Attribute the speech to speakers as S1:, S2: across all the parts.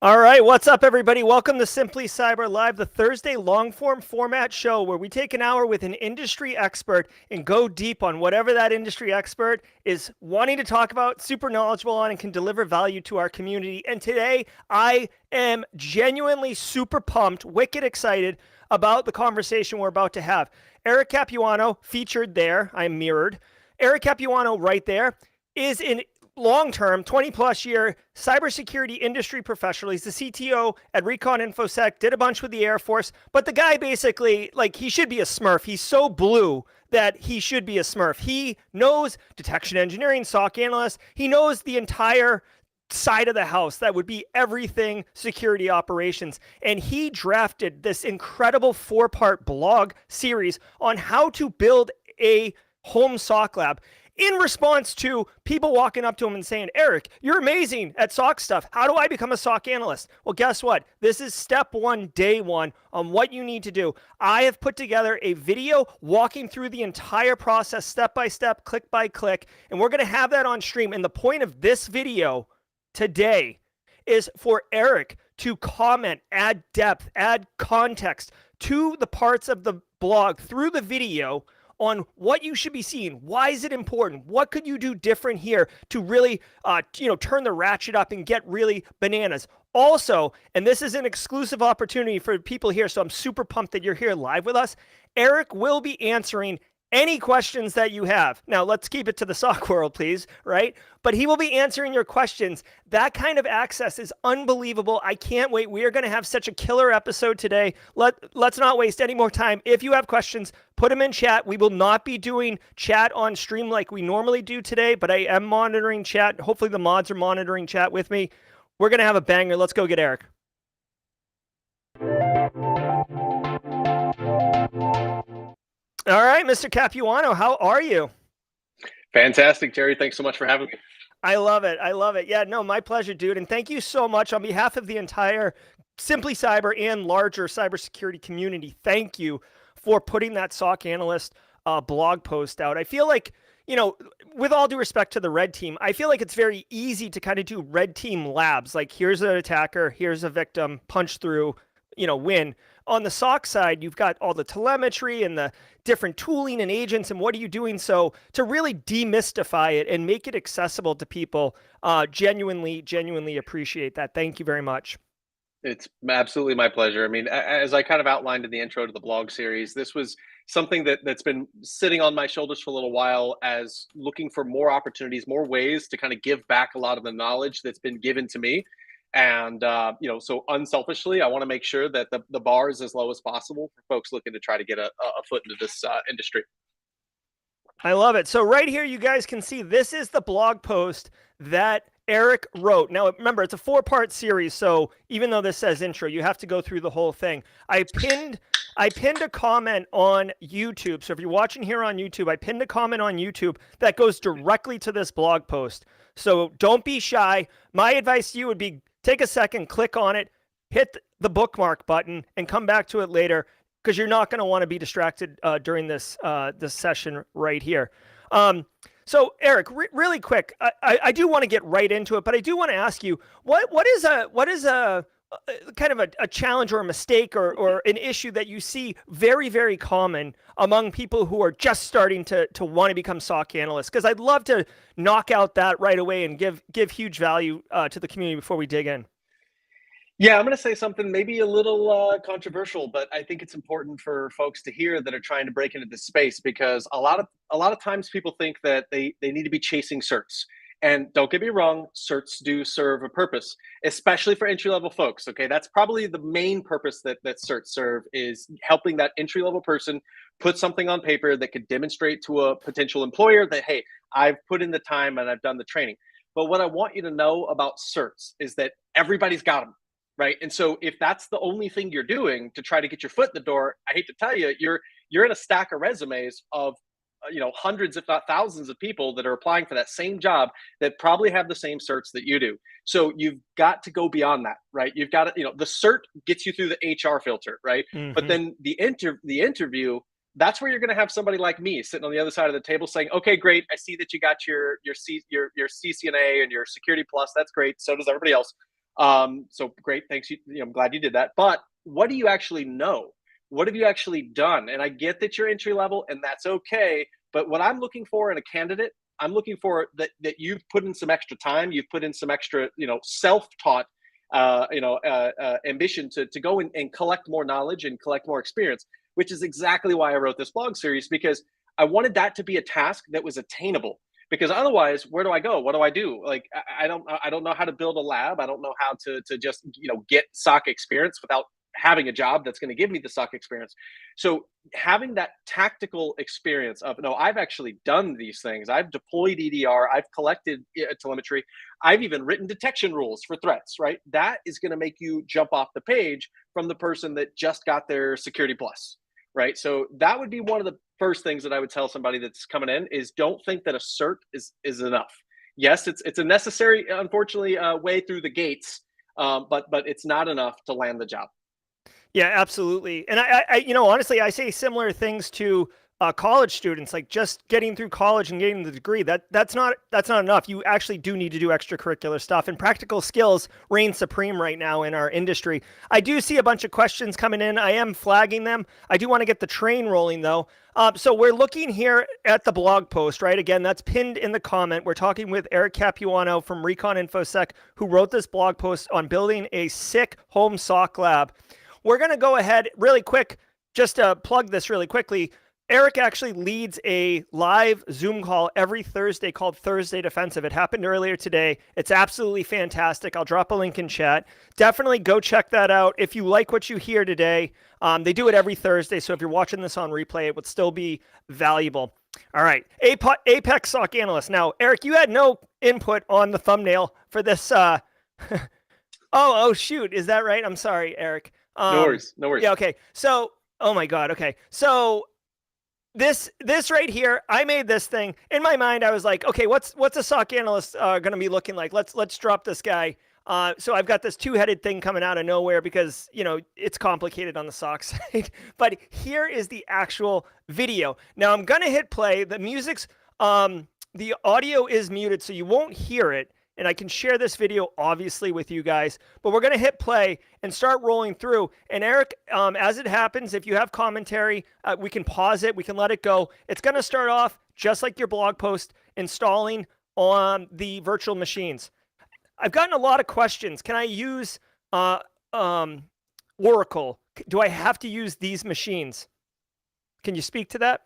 S1: All right, what's up, everybody? Welcome to Simply Cyber Live, the Thursday long-form format show where we take an hour with an industry expert and go deep on whatever that industry expert is wanting to talk about, super knowledgeable on, and can deliver value to our community. And today, I am genuinely super pumped, wicked excited about the conversation we're about to have. Eric Capuano, featured there, I'm mirrored. Eric Capuano, right there, is an long-term, 20-plus year cybersecurity industry professional. He's the CTO at Recon InfoSec, did a bunch with the Air Force, but the guy basically, like, he should be a Smurf. He's so blue that he should be a Smurf. He knows detection engineering, SOC analyst. He knows the entire side of the house. That would be everything security operations. And he drafted this incredible 4-part blog series on how to build a home SOC lab, in response to people walking up to him and saying, Eric, you're amazing at SOC stuff. How do I become a SOC analyst? Well, guess what? This is step one, day one on what you need to do. I have put together a video walking through the entire process, step by step, click by click, and we're going to have that on stream. And the point of this video today is for Eric to comment, add depth, add context to the parts of the blog through the video on what you should be seeing. Why is it important? What could you do different here to really, turn the ratchet up and get really bananas? Also, and this is an exclusive opportunity for people here, so I'm super pumped that you're here live with us. Eric will be answering any questions that you have. Now, let's keep it to the SOC world, please, right? But he will be answering your questions. That kind of access is unbelievable. I can't wait. We are going to have such a killer episode today. Let's not waste any more time. If you have questions, put them in chat. We will not be doing chat on stream like we normally do today, but I am monitoring chat. Hopefully the mods are monitoring chat with me. We're going to have a banger. Let's go get Eric. All right, Mr. Capuano, how are you?
S2: Fantastic, Jerry. Thanks so much for having me.
S1: I love it. I love it. Yeah, no, my pleasure, dude. And thank you so much on behalf of the entire Simply Cyber and larger cybersecurity community. Thank you for putting that SOC Analyst blog post out. I feel like, with all due respect to the red team, I feel like it's very easy to kind of do red team labs. Like, here's an attacker, here's a victim, punch through, win. On the SOC side, you've got all the telemetry and the different tooling and agents, and what are you doing? So to really demystify it and make it accessible to people, genuinely appreciate that. Thank you very much.
S2: It's absolutely my pleasure. I mean, as I kind of outlined in the intro to the blog series, this was something that's been sitting on my shoulders for a little while, as looking for more opportunities, more ways to kind of give back a lot of the knowledge that's been given to me. And, so unselfishly, I want to make sure that the bar is as low as possible for folks looking to try to get a foot into this industry.
S1: I love it. So right here, you guys can see this is the blog post that Eric wrote. Now, remember, it's a 4-part series, so even though this says intro, you have to go through the whole thing. I pinned a comment on YouTube. So if you're watching here on YouTube, I pinned a comment on YouTube that goes directly to this blog post. So don't be shy. My advice to you would be take a second, click on it, hit the bookmark button, and come back to it later, because you're not going to want to be distracted during this session right here. So Eric, really quick, I do want to get right into it, but I do want to ask you, what is a kind of a challenge or a mistake or an issue that you see very, very common among people who are just starting to want to become SOC analysts? Because I'd love to knock out that right away and give huge value to the community before we dig in.
S2: Yeah, I'm going to say something maybe a little controversial, but I think it's important for folks to hear that are trying to break into this space, because a lot of times people think that they need to be chasing certs. And don't get me wrong, certs do serve a purpose, especially for entry-level folks. Okay, that's probably the main purpose that certs serve, is helping that entry-level person put something on paper that could demonstrate to a potential employer that, hey, I've put in the time and I've done the training. But what I want you to know about certs is that everybody's got them. Right. And so if that's the only thing you're doing to try to get your foot in the door, I hate to tell you, you're in a stack of resumes of, hundreds, if not thousands of people that are applying for that same job that probably have the same certs that you do. So you've got to go beyond that, right? You've got to, the cert gets you through the HR filter, right? Mm-hmm. But then the interview, that's where you're going to have somebody like me sitting on the other side of the table saying, okay, great. I see that you got your CCNA and your Security Plus. That's great. So does everybody else. So great, thanks. I'm glad you did that. But what do you actually know? What have you actually done? And I get that you're entry level, and that's okay. But what I'm looking for in a candidate, I'm looking for that you've put in some extra time, you've put in some extra, self-taught, ambition to go and collect more knowledge and collect more experience, which is exactly why I wrote this blog series, because I wanted that to be a task that was attainable. Because otherwise, where do I go? What do I do? Like, I don't know how to build a lab. I don't know how to just get SOC experience without having a job that's going to give me the SOC experience. So having that tactical experience of, no, I've actually done these things. I've deployed EDR. I've collected telemetry. I've even written detection rules for threats, right? That is going to make you jump off the page from the person that just got their Security Plus, right? So that would be one of the first things that I would tell somebody that's coming in is don't think that a cert is enough. Yes, it's a necessary, unfortunately, way through the gates, but it's not enough to land the job.
S1: Yeah, absolutely. And I honestly, I say similar things to college students, like just getting through college and getting the degree. That's not enough. You actually do need to do extracurricular stuff, and practical skills reign supreme right now in our industry. I do see a bunch of questions coming in. I am flagging them. I do want to get the train rolling though. So we're looking here at the blog post, right? Again, that's pinned in the comment. We're talking with Eric Capuano from Recon InfoSec, who wrote this blog post on building a sick home SOC lab. We're going to go ahead really quick, just to plug this really quickly. Eric actually leads a live Zoom call every Thursday called Thursday Defensive. It happened earlier today. It's absolutely fantastic. I'll drop a link in chat. Definitely go check that out. If you like what you hear today, they do it every Thursday. So if you're watching this on replay, it would still be valuable. All right. Apex SOC Analyst. Now, Eric, you had no input on the thumbnail for this. Oh, shoot. Is that right? I'm sorry, Eric.
S2: No worries.
S1: Yeah, okay. So, oh my God. Okay. So this right here, I made this thing. In my mind, I was like, okay, what's a SOC analyst going to be looking like? Let's drop this guy. So I've got this two-headed thing coming out of nowhere because, it's complicated on the SOC side. But here is the actual video. Now I'm going to hit play. The music's, the audio is muted, so you won't hear it. And I can share this video, obviously, with you guys. But we're going to hit play and start rolling through. And Eric, as it happens, if you have commentary, we can pause it. We can let it go. It's going to start off just like your blog post, installing on the virtual machines. I've gotten a lot of questions. Can I use Oracle? Do I have to use these machines? Can you speak to that?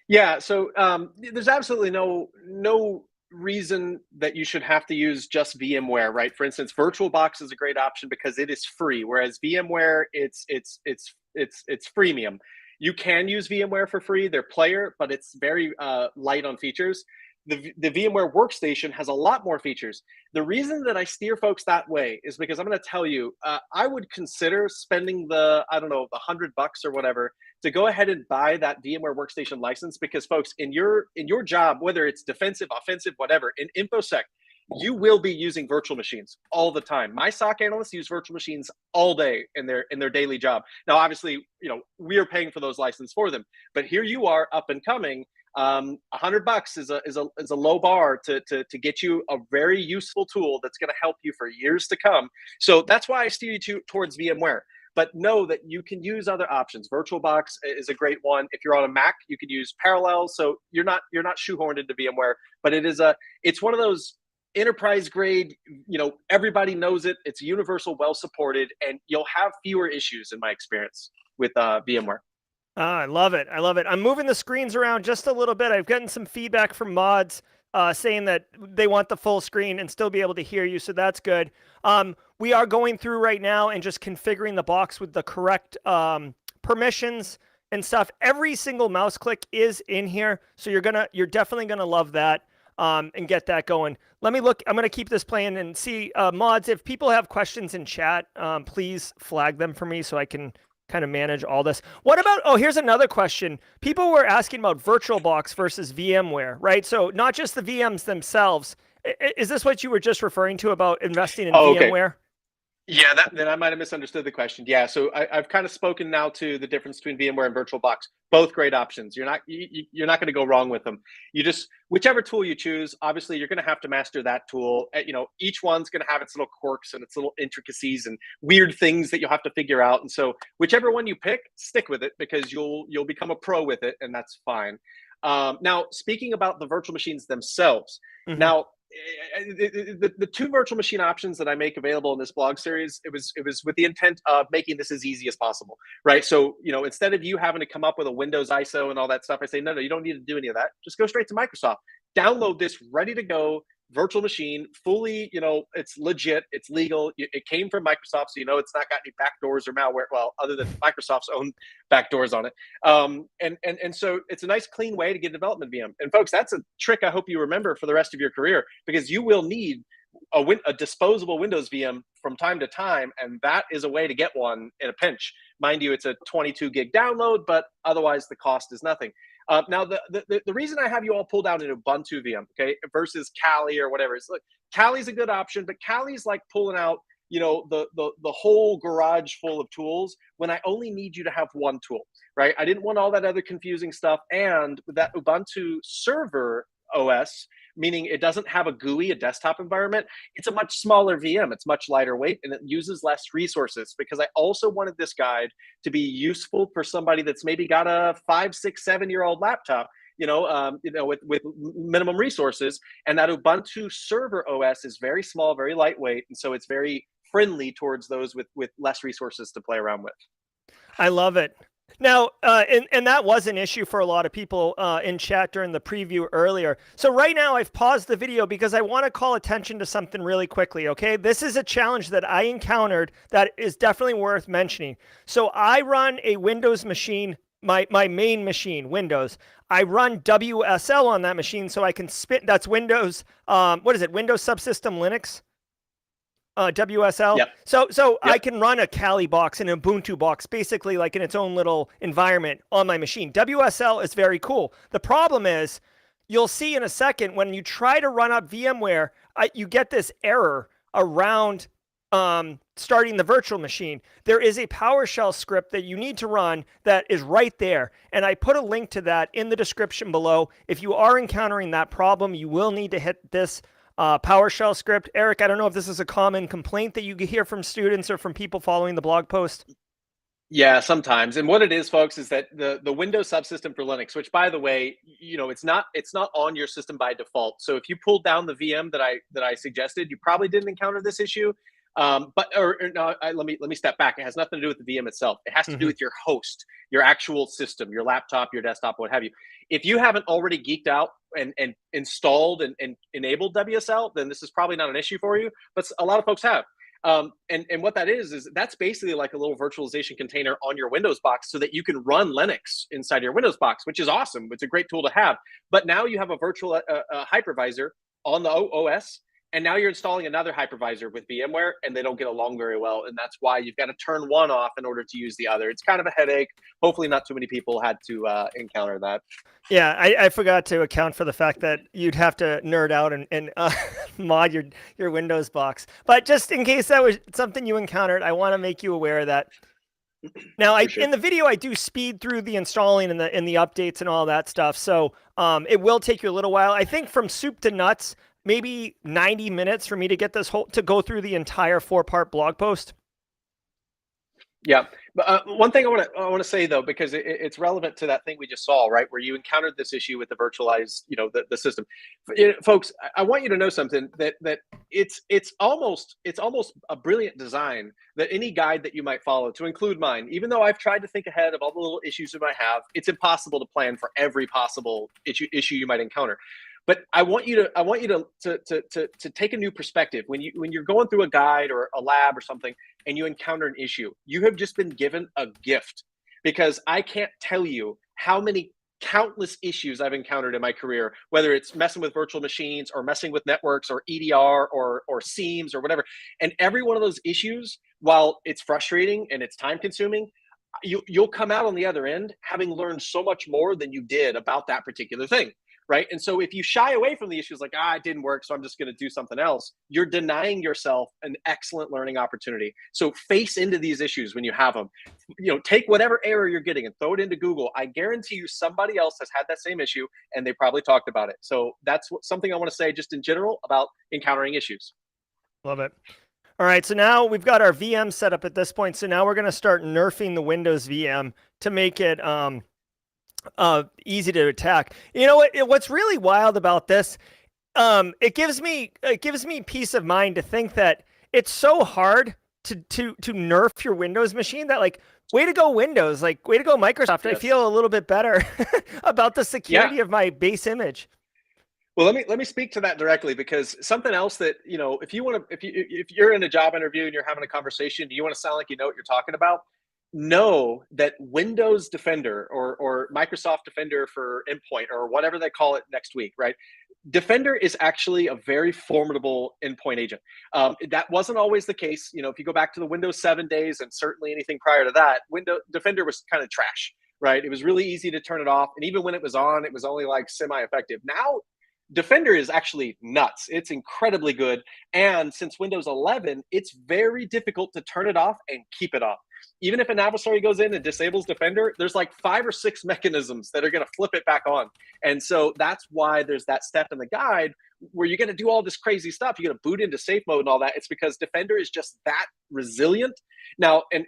S2: Yeah. So there's absolutely no reason that you should have to use just VMware, right? For instance, VirtualBox is a great option because it is free, whereas VMware it's freemium. You can use VMware for free, their player, but it's very light on features. The VMware Workstation has a lot more features. The reason that I steer folks that way is because I'm going to tell you, I would consider spending the $100 or whatever to go ahead and buy that VMware Workstation license, because folks, in your job, whether it's defensive, offensive, whatever, in InfoSec, you will be using virtual machines all the time. My SOC analysts use virtual machines all day in their daily job. Now, obviously, we are paying for those licenses for them, but here you are up and coming. $100 is a low bar to get you a very useful tool that's going to help you for years to come. So that's why I steer you towards VMware. But know that you can use other options. VirtualBox is a great one. If you're on a Mac, you could use Parallels. So you're not shoehorned into VMware, but it's one of those enterprise grade, everybody knows it. It's universal, well supported, and you'll have fewer issues in my experience with VMware.
S1: I love it. I love it. I'm moving the screens around just a little bit. I've gotten some feedback from mods saying that they want the full screen and still be able to hear you, so that's good. We are going through right now and just configuring the box with the correct permissions and stuff. Every single mouse click is in here, so you're definitely gonna love that and get that going. Let me look. I'm gonna keep this playing and see mods. If people have questions in chat, please flag them for me so I can kind of manage all this. What about, here's another question. People were asking about VirtualBox versus VMware, right? So not just the VMs themselves. Is this what you were just referring to about investing in VMware?
S2: Yeah, then I might have misunderstood the question. Yeah, so I've kind of spoken now to the difference between VMware and VirtualBox. Both great options. You're not going to go wrong with them. You just whichever tool you choose. Obviously, you're going to have to master that tool. Each one's going to have its little quirks and its little intricacies and weird things that you'll have to figure out. And so, whichever one you pick, stick with it because you'll become a pro with it, and that's fine. Now, speaking about the virtual machines themselves,
S1: Mm-hmm.
S2: now the two virtual machine options that I make available in this blog series, it was with the intent of making this as easy as possible, right? So, instead of you having to come up with a Windows ISO and all that stuff, I say, no, you don't need to do any of that. Just go straight to Microsoft, download this ready to go virtual machine, fully, it's legit, it's legal. It came from Microsoft, so it's not got any backdoors or malware. Well, other than Microsoft's own backdoors on it. And so it's a nice, clean way to get development VM. And folks, that's a trick I hope you remember for the rest of your career, because you will need a disposable Windows VM from time to time, and that is a way to get one in a pinch. Mind you, it's a 22 gig download, but otherwise the cost is nothing. Now, the reason I have you all pull down an Ubuntu VM, okay, versus Kali or whatever, is like Kali's a good option, but Kali's like pulling out, the whole garage full of tools when I only need you to have one tool, right? I didn't want all that other confusing stuff, and that Ubuntu server OS, meaning it doesn't have a GUI, a desktop environment. It's a much smaller VM. It's much lighter weight, and it uses less resources, because I also wanted this guide to be useful for somebody that's maybe got a 5, 6, 7-year-old laptop, with minimum resources. And that Ubuntu server OS is very small, very lightweight, and so it's very friendly towards those with less resources to play around with.
S1: I love it. Now, and that was an issue for a lot of people in chat during the preview earlier. So right now I've paused the video because I want to call attention to something really quickly, okay? This is a challenge that I encountered that is definitely worth mentioning. So I run a Windows machine, my main machine, Windows. I run WSL on that machine so I can spin, that's Windows, what is it, Windows Subsystem Linux? WSL.
S2: Yep.
S1: So
S2: Yep.
S1: I can run a Kali box, an Ubuntu box, basically like in its own little environment on my machine. WSL is very cool. The problem is, you'll see in a second, when you try to run up VMware, you get this error around starting the virtual machine. There is a PowerShell script that you need to run that is right there. And I put a link to that in the description below. If you are encountering that problem, you will need to hit this PowerShell script. Eric, I don't know if this is a common complaint that you hear from students or from people following the blog post.
S2: Yeah, sometimes. And what it is, folks, is that the Windows subsystem for Linux, which, by the way, it's not on your system by default. So if you pulled down the VM that I suggested, you probably didn't encounter this issue. Let me step back. It has nothing to do with the VM itself. It has to do with your host, your actual system, your laptop, your desktop, what have you. If you haven't already geeked out and installed and enabled WSL, then this is probably not an issue for you. But a lot of folks have. And what that is that's basically like a little virtualization container on your Windows box so that you can run Linux inside your Windows box, which is awesome. It's a great tool to have. But now you have a virtual hypervisor on the OS. And now you're installing another hypervisor with VMware, and they don't get along very well. And that's why you've got to turn one off in order to use the other. It's kind of a headache. Hopefully not too many people had to encounter that.
S1: Yeah, I forgot to account for the fact that you'd have to nerd out and mod your Windows box. But just in case that was something you encountered, I want to make you aware of that. Now, in the video, I do speed through the installing and the updates and all that stuff. So it will take you a little while. I think from soup to nuts, maybe 90 minutes for me to get this to go through the entire 4-part blog post.
S2: Yeah, but one thing I want to say though, because it's relevant to that thing we just saw, right, where you encountered this issue with the virtualized, the system. Folks, I want you to know something that it's almost a brilliant design that any guide that you might follow, to include mine, even though I've tried to think ahead of all the little issues you might have, it's impossible to plan for every possible issue you might encounter. But I want you to take a new perspective when you're going through a guide or a lab or something and you encounter an issue. You have just been given a gift, because I can't tell you how many countless issues I've encountered in my career, whether it's messing with virtual machines or messing with networks or EDR or SIEMs or whatever. And every one of those issues, while it's frustrating and it's time consuming, you'll come out on the other end having learned so much more than you did about that particular thing. right? And so if you shy away from the issues like, it didn't work, so I'm just going to do something else, you're denying yourself an excellent learning opportunity. So face into these issues when you have them. Take whatever error you're getting and throw it into Google. I guarantee you somebody else has had that same issue and they probably talked about it. So that's something I want to say just in general about encountering issues.
S1: Love it. All right, so now we've got our VM set up at this point. So now we're going to start nerfing the Windows VM to make it easy to attack. You know what? What's really wild about this? It gives me peace of mind to think that it's so hard to nerf your Windows machine that, like, way to go Windows, like, way to go Microsoft. Yes. I feel a little bit better about the security of my base image.
S2: Well, let me speak to that directly, because something else that, if you're in a job interview and you're having a conversation, you want to sound like you know what you're talking about, know that Windows Defender or Microsoft Defender for endpoint or whatever they call it next week, right? Defender is actually a very formidable endpoint agent. That wasn't always the case. If you go back to the Windows 7 days and certainly anything prior to that, Defender was kind of trash, right? It was really easy to turn it off. And even when it was on, it was only like semi-effective. Now, Defender is actually nuts. It's incredibly good. And since Windows 11, it's very difficult to turn it off and keep it off. Even if an adversary goes in and disables Defender, there's like 5 or 6 mechanisms that are going to flip it back on. And so that's why there's that step in the guide where you're going to do all this crazy stuff. You're going to boot into safe mode and all that. It's because Defender is just that resilient. Now, and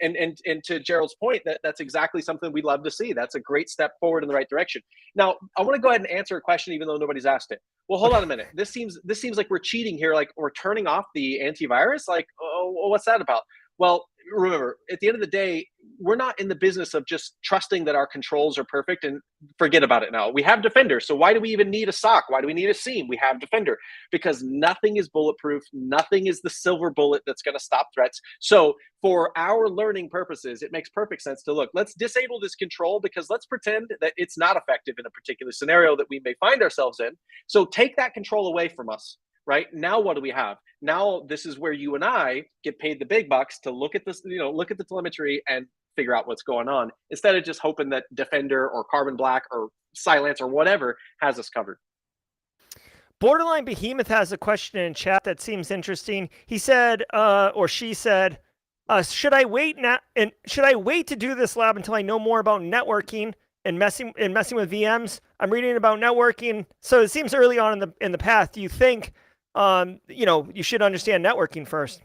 S2: to Gerald's point, that's exactly something we'd love to see. That's a great step forward in the right direction. Now, I want to go ahead and answer a question, even though nobody's asked it. Well, hold on a minute. This seems like we're cheating here. Like, we're turning off the antivirus. Like, oh, what's that about? Well, remember, at the end of the day, we're not in the business of just trusting that our controls are perfect and forget about it now. We have Defender. So why do we even need a SOC? Why do we need a SIEM? We have Defender, because nothing is bulletproof. Nothing is the silver bullet that's going to stop threats. So for our learning purposes, it makes perfect sense to look, let's disable this control, because let's pretend that it's not effective in a particular scenario that we may find ourselves in. So take that control away from us. Right now, what do we have? Now, this is where you and I get paid the big bucks to look at this, look at the telemetry and figure out what's going on, instead of just hoping that Defender or Carbon Black or Cylance or whatever has us covered.
S1: Borderline Behemoth has a question in chat that seems interesting. He said, or she said, should I wait to do this lab until I know more about networking and messing with VMs? I'm reading about networking, so it seems early on in the path. Do you think you should understand networking first?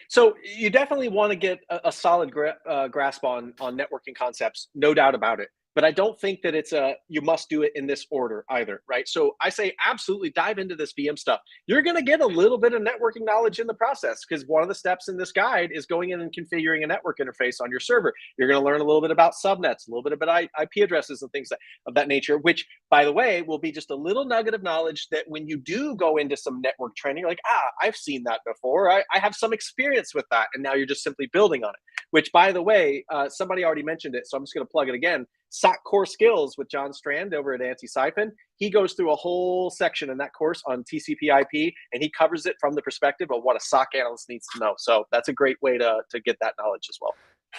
S2: So you definitely want to get a solid grasp on networking concepts, no doubt about it. But I don't think that you must do it in this order either, right? So I say absolutely dive into this VM stuff. You're going to get a little bit of networking knowledge in the process, because one of the steps in this guide is going in and configuring a network interface on your server. You're going to learn a little bit about subnets, a little bit about IP addresses and things of that nature, which, by the way, will be just a little nugget of knowledge that when you do go into some network training, you're like, I've seen that before. I have some experience with that. And now you're just simply building on it, which, by the way, somebody already mentioned it, so I'm just going to plug it again. SOC Core Skills with John Strand over at Anti-Siphon. He goes through a whole section in that course on TCP/IP, and he covers it from the perspective of what a SOC analyst needs to know. So that's a great way to get that knowledge as well.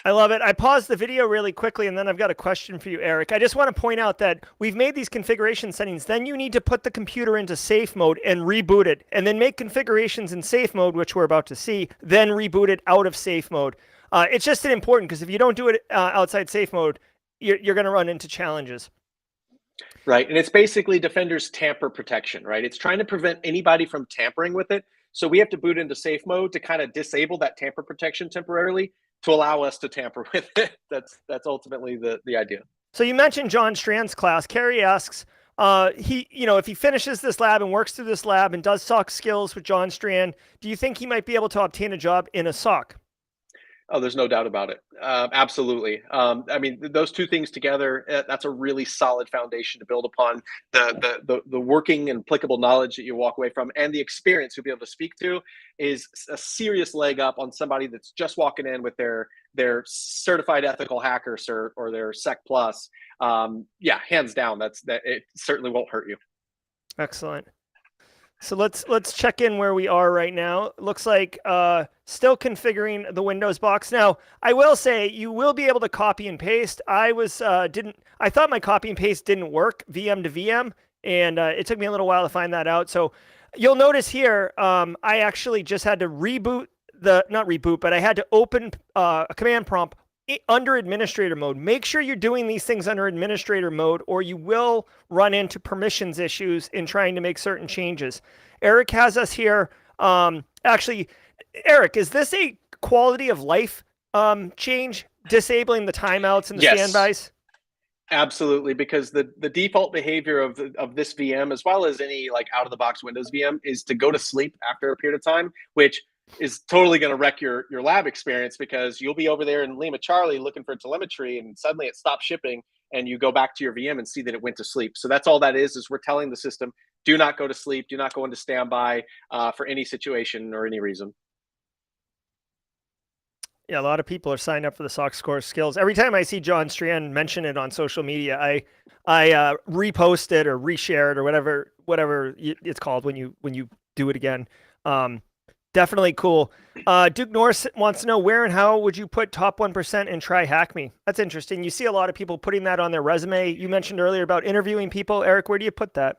S1: I love it. I paused the video really quickly, and then I've got a question for you, Eric. I just want to point out that we've made these configuration settings. Then you need to put the computer into safe mode and reboot it, and then make configurations in safe mode, which we're about to see, then reboot it out of safe mode. It's just important, because if you don't do it outside safe mode, you're going to run into challenges.
S2: Right. And it's basically Defender's tamper protection, right? It's trying to prevent anybody from tampering with it. So we have to boot into safe mode to kind of disable that tamper protection temporarily to allow us to tamper with it. That's ultimately the idea.
S1: So you mentioned John Strand's class. Carrie asks, if he finishes this lab and works through this lab and does SOC skills with John Strand, do you think he might be able to obtain a job in a SOC?
S2: Oh, there's no doubt about it. Absolutely. I mean, those two things together, that's a really solid foundation to build upon. The working and applicable knowledge that you walk away from, and the experience you'll be able to speak to, is a serious leg up on somebody that's just walking in with their certified ethical hacker cert or their Sec Plus. Yeah, hands down, that it certainly won't hurt you.
S1: Excellent. So let's check in where we are right now. Looks like still configuring the Windows box. Now, I will say you will be able to copy and paste. I thought my copy and paste didn't work VM to VM. and it took me a little while to find that out. So you'll notice here, I actually just had to not reboot, but I had to open a command prompt under administrator mode. Make sure you're doing these things under administrator mode, or you will run into permissions issues in trying to make certain changes. Eric has us here. Actually, Eric, is this a quality of life change, disabling the timeouts and the standbys?
S2: Absolutely, because the default behavior of this VM, as well as any like out of the box Windows VM, is to go to sleep after a period of time, which is totally going to wreck your lab experience, because you'll be over there in Lima Charlie looking for telemetry, and suddenly it stops shipping, and you go back to your VM and see that it went to sleep. So that's all that is we're telling the system, do not go to sleep, do not go into standby for any situation or any reason.
S1: Yeah, a lot of people are signed up for the SOC Score Skills. Every time I see John Strand mention it on social media, I repost it or reshare it or whatever it's called when you do it again. Definitely cool. Duke Norris wants to know, where and how would you put top 1% and try hack me? That's interesting. You see a lot of people putting that on their resume. You mentioned earlier about interviewing people. Eric, where do you put that?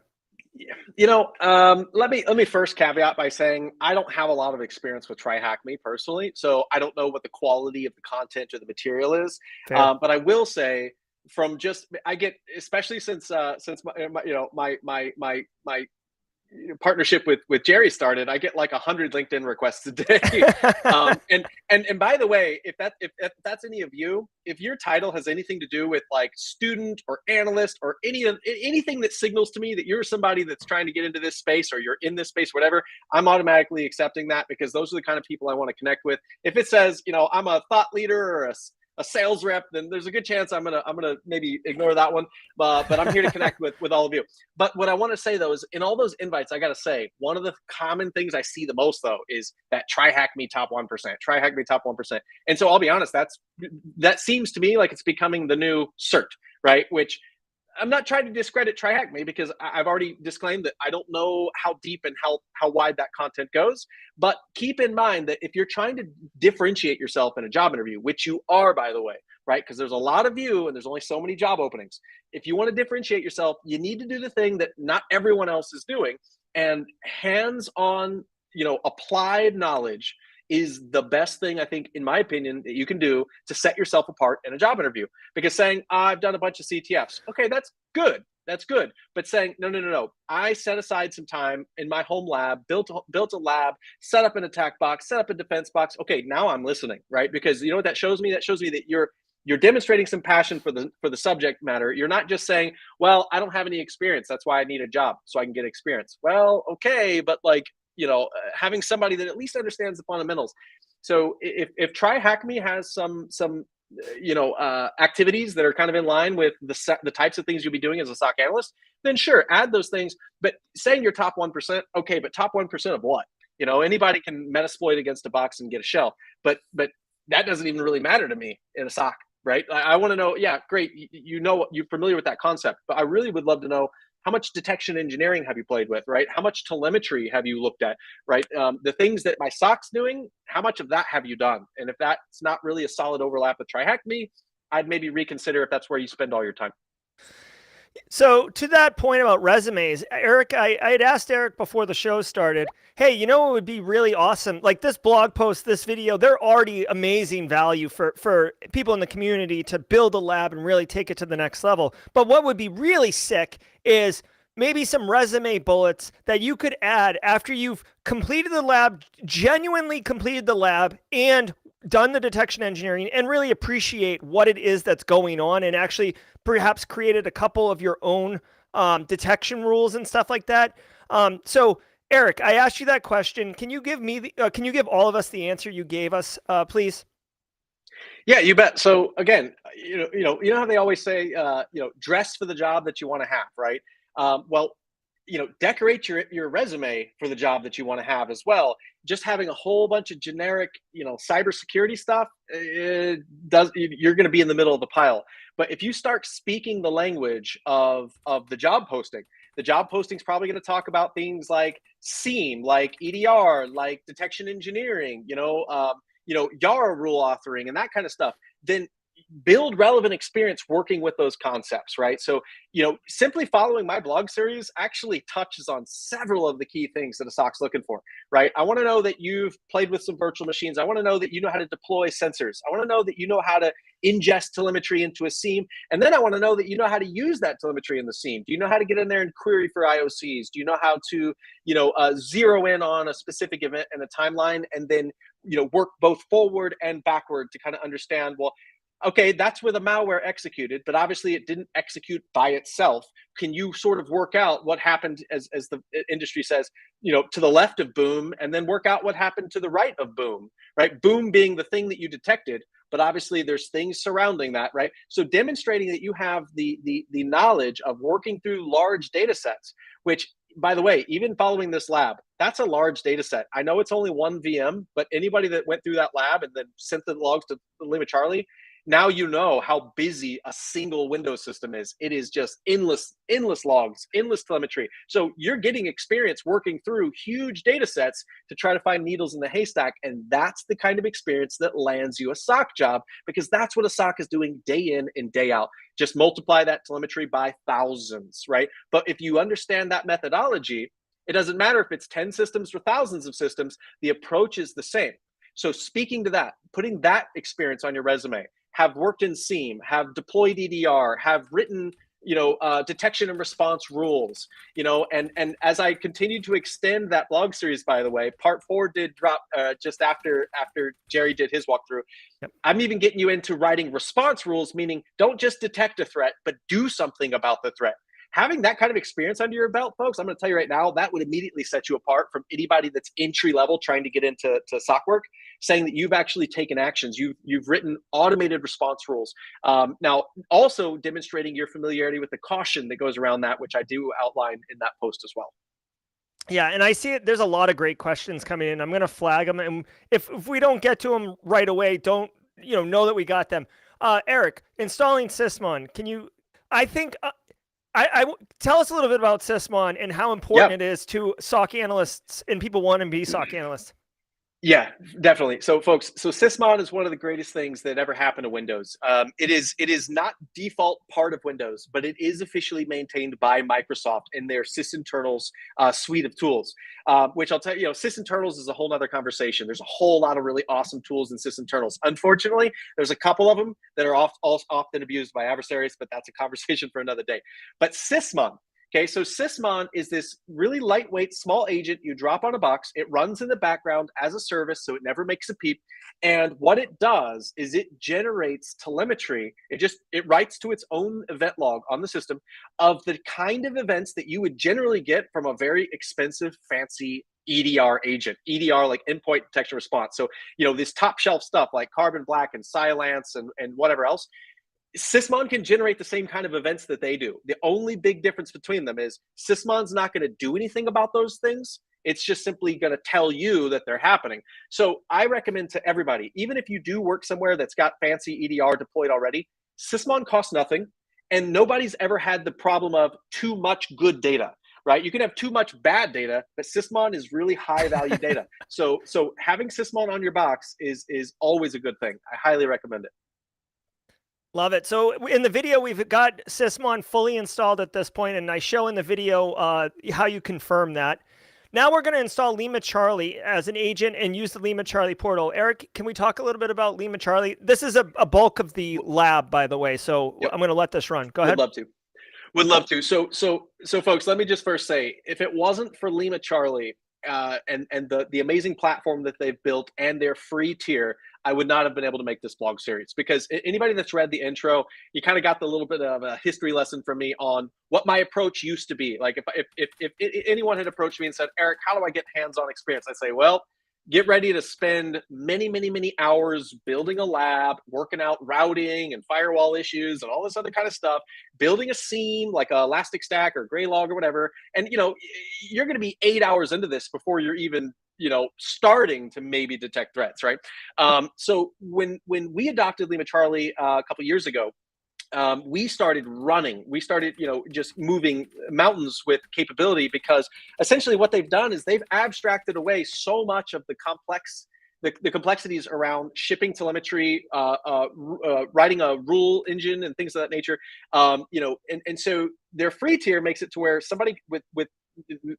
S2: Let me first caveat by saying I don't have a lot of experience with Try Hack Me personally, so I don't know what the quality of the content or the material is. But I will say, I get, especially since my partnership with Jerry started, I get like 100 LinkedIn requests a day. And by the way, if that's any of you, if your title has anything to do with like student or analyst or anything that signals to me that you're somebody that's trying to get into this space, or you're in this space, whatever, I'm automatically accepting that, because those are the kind of people I want to connect with. If it says, I'm a thought leader or a sales rep, then there's a good chance I'm gonna maybe ignore that one. But I'm here to connect with all of you. But what I want to say though is, in all those invites, I gotta say, one of the common things I see the most though is that try hack me top 1%, try hack me top 1%. And so I'll be honest, that seems to me like it's becoming the new CERT, right? Which I'm not trying to discredit Try Hack Me, because I've already disclaimed that I don't know how deep and how wide that content goes. But keep in mind that if you're trying to differentiate yourself in a job interview, which you are, by the way, right? Because there's a lot of you and there's only so many job openings. If you want to differentiate yourself, you need to do the thing that not everyone else is doing. And hands-on, applied knowledge is the best thing, I think, in my opinion, that you can do to set yourself apart in a job interview. Because saying, I've done a bunch of CTFs, okay, that's good. But saying, no, I set aside some time in my home lab, built a lab, set up an attack box, set up a defense box. Okay, now I'm listening, right? Because you know what that shows me? That shows me that you're demonstrating some passion for the subject matter. You're not just saying, well, I don't have any experience, that's why I need a job, so I can get experience. Well, okay, but having somebody that at least understands the fundamentals. So if Try Hack Me has some activities that are kind of in line with the types of things you'll be doing as a SOC analyst, then sure, add those things. But saying you're top 1%, okay, but top 1% of what? Anybody can Metasploit against a box and get a shell, but that doesn't even really matter to me in a SOC, right? I want to know, yeah, great, you're familiar with that concept, but I really would love to know, how much detection engineering have you played with, right? How much telemetry have you looked at, right? The things that my SOC's doing, how much of that have you done? And if that's not really a solid overlap with Try Hack Me, I'd maybe reconsider if that's where you spend all your time.
S1: So to that point about resumes, Eric, I had asked Eric before the show started, hey, what would be really awesome? Like this blog post, this video, they're already amazing value for people in the community to build a lab and really take it to the next level. But what would be really sick is maybe some resume bullets that you could add after you've completed the lab, genuinely completed the lab, and done the detection engineering, and really appreciate what it is that's going on, and actually perhaps created a couple of your own detection rules and stuff like that. So Eric, I asked you that question. Can you give all of us the answer you gave us, please?
S2: Yeah, you bet. So again, you know how they always say, dress for the job that you want to have, right? Well, decorate your resume for the job that you want to have as well. Just having a whole bunch of generic, cybersecurity stuff, you're going to be in the middle of the pile. But if you start speaking the language of the job posting is probably going to talk about things like SIEM, like EDR, like detection engineering, YARA rule authoring, and that kind of stuff. Then build relevant experience working with those concepts, right? So, simply following my blog series actually touches on several of the key things that a SOC's looking for, right? I want to know that you've played with some virtual machines. I want to know that you know how to deploy sensors. I want to know that you know how to ingest telemetry into a SIEM. And then I want to know that you know how to use that telemetry in the SIEM. Do you know how to get in there and query for IOCs? Do you know how to, zero in on a specific event and a timeline, and then, work both forward and backward to kind of understand, well, okay, that's where the malware executed, but obviously it didn't execute by itself. Can you sort of work out what happened, as the industry says, to the left of boom, and then work out what happened to the right of boom, right? Boom being the thing that you detected, but obviously there's things surrounding that, right? So demonstrating that you have the knowledge of working through large data sets, which, by the way, even following this lab, that's a large data set. I know it's only one VM, but anybody that went through that lab and then sent the logs to Lima Charlie, now you know how busy a single Windows system is. It is just endless logs, endless telemetry. So you're getting experience working through huge data sets to try to find needles in the haystack. And that's the kind of experience that lands you a SOC job, because that's what a SOC is doing day in and day out. Just multiply that telemetry by thousands, right? But if you understand that methodology, it doesn't matter if it's 10 systems or thousands of systems, the approach is the same. So speaking to that, putting that experience on your resume, have worked in SIEM, have deployed EDR, have written, detection and response rules, and as I continue to extend that blog series, by the way, part 4 did drop just after Jerry did his walkthrough. Yep. I'm even getting you into writing response rules, meaning don't just detect a threat, but do something about the threat. Having that kind of experience under your belt, folks, I'm going to tell you right now, that would immediately set you apart from anybody that's entry level trying to get into SOC work, saying that you've actually taken actions. You've written automated response rules. Now, also demonstrating your familiarity with the caution that goes around that, which I do outline in that post as well.
S1: Yeah, and I see it. There's a lot of great questions coming in. I'm going to flag them, and if we don't get to them right away, don't know that we got them. Eric, installing Sysmon. Can you? I think. I tell us a little bit about Sysmon and how important it is to SOC analysts and people want to be SOC analysts.
S2: Yeah, definitely. So folks, Sysmon is one of the greatest things that ever happened to Windows. It is not default part of Windows, but it is officially maintained by Microsoft in their sysinternals suite of tools, which I'll tell you, sysinternals is a whole other conversation. There's a whole lot of really awesome tools in sysinternals. Unfortunately, there's a couple of them that are often abused by adversaries, but that's a conversation for another day. But Sysmon, okay, so Sysmon is this really lightweight, small agent you drop on a box. It runs in the background as a service, so it never makes a peep. And what it does is it generates telemetry. It writes to its own event log on the system of the kind of events that you would generally get from a very expensive, fancy EDR agent. EDR, like endpoint detection response. So, this top shelf stuff like Carbon Black and Cylance and whatever else. Sysmon can generate the same kind of events that they do. The only big difference between them is Sysmon's not going to do anything about those things. It's just simply going to tell you that they're happening. So I recommend to everybody, even if you do work somewhere that's got fancy EDR deployed already, Sysmon costs nothing, and nobody's ever had the problem of too much good data, right? You can have too much bad data, but Sysmon is really high value data. So having Sysmon on your box is always a good thing. I highly recommend it.
S1: Love it. So in the video, we've got Sysmon fully installed at this point, and I show in the video how you confirm that. Now we're going to install Lima Charlie as an agent and use the Lima Charlie portal. Eric, can we talk a little bit about Lima Charlie? This is a bulk of the lab, by the way, so yep. I'm going to let this run. Go ahead.
S2: Would love to. So folks, let me just first say, if it wasn't for Lima Charlie and the amazing platform that they've built and their free tier, I would not have been able to make this blog series, because anybody that's read the intro, you kind of got the little bit of a history lesson from me on what my approach used to be. Like if anyone had approached me and said, Eric, how do I get hands-on experience? I say, well, get ready to spend many hours building a lab, working out routing and firewall issues and all this other kind of stuff, building a SIEM like a Elastic Stack or Graylog or whatever. And, you're going to be 8 hours into this before you're even starting to maybe detect threats, right? So when we adopted Lima Charlie a couple years ago, we started running. We started, just moving mountains with capability, because essentially what they've done is they've abstracted away so much of the complex the complexities around shipping telemetry, writing a rule engine and things of that nature. And so their free tier makes it to where somebody with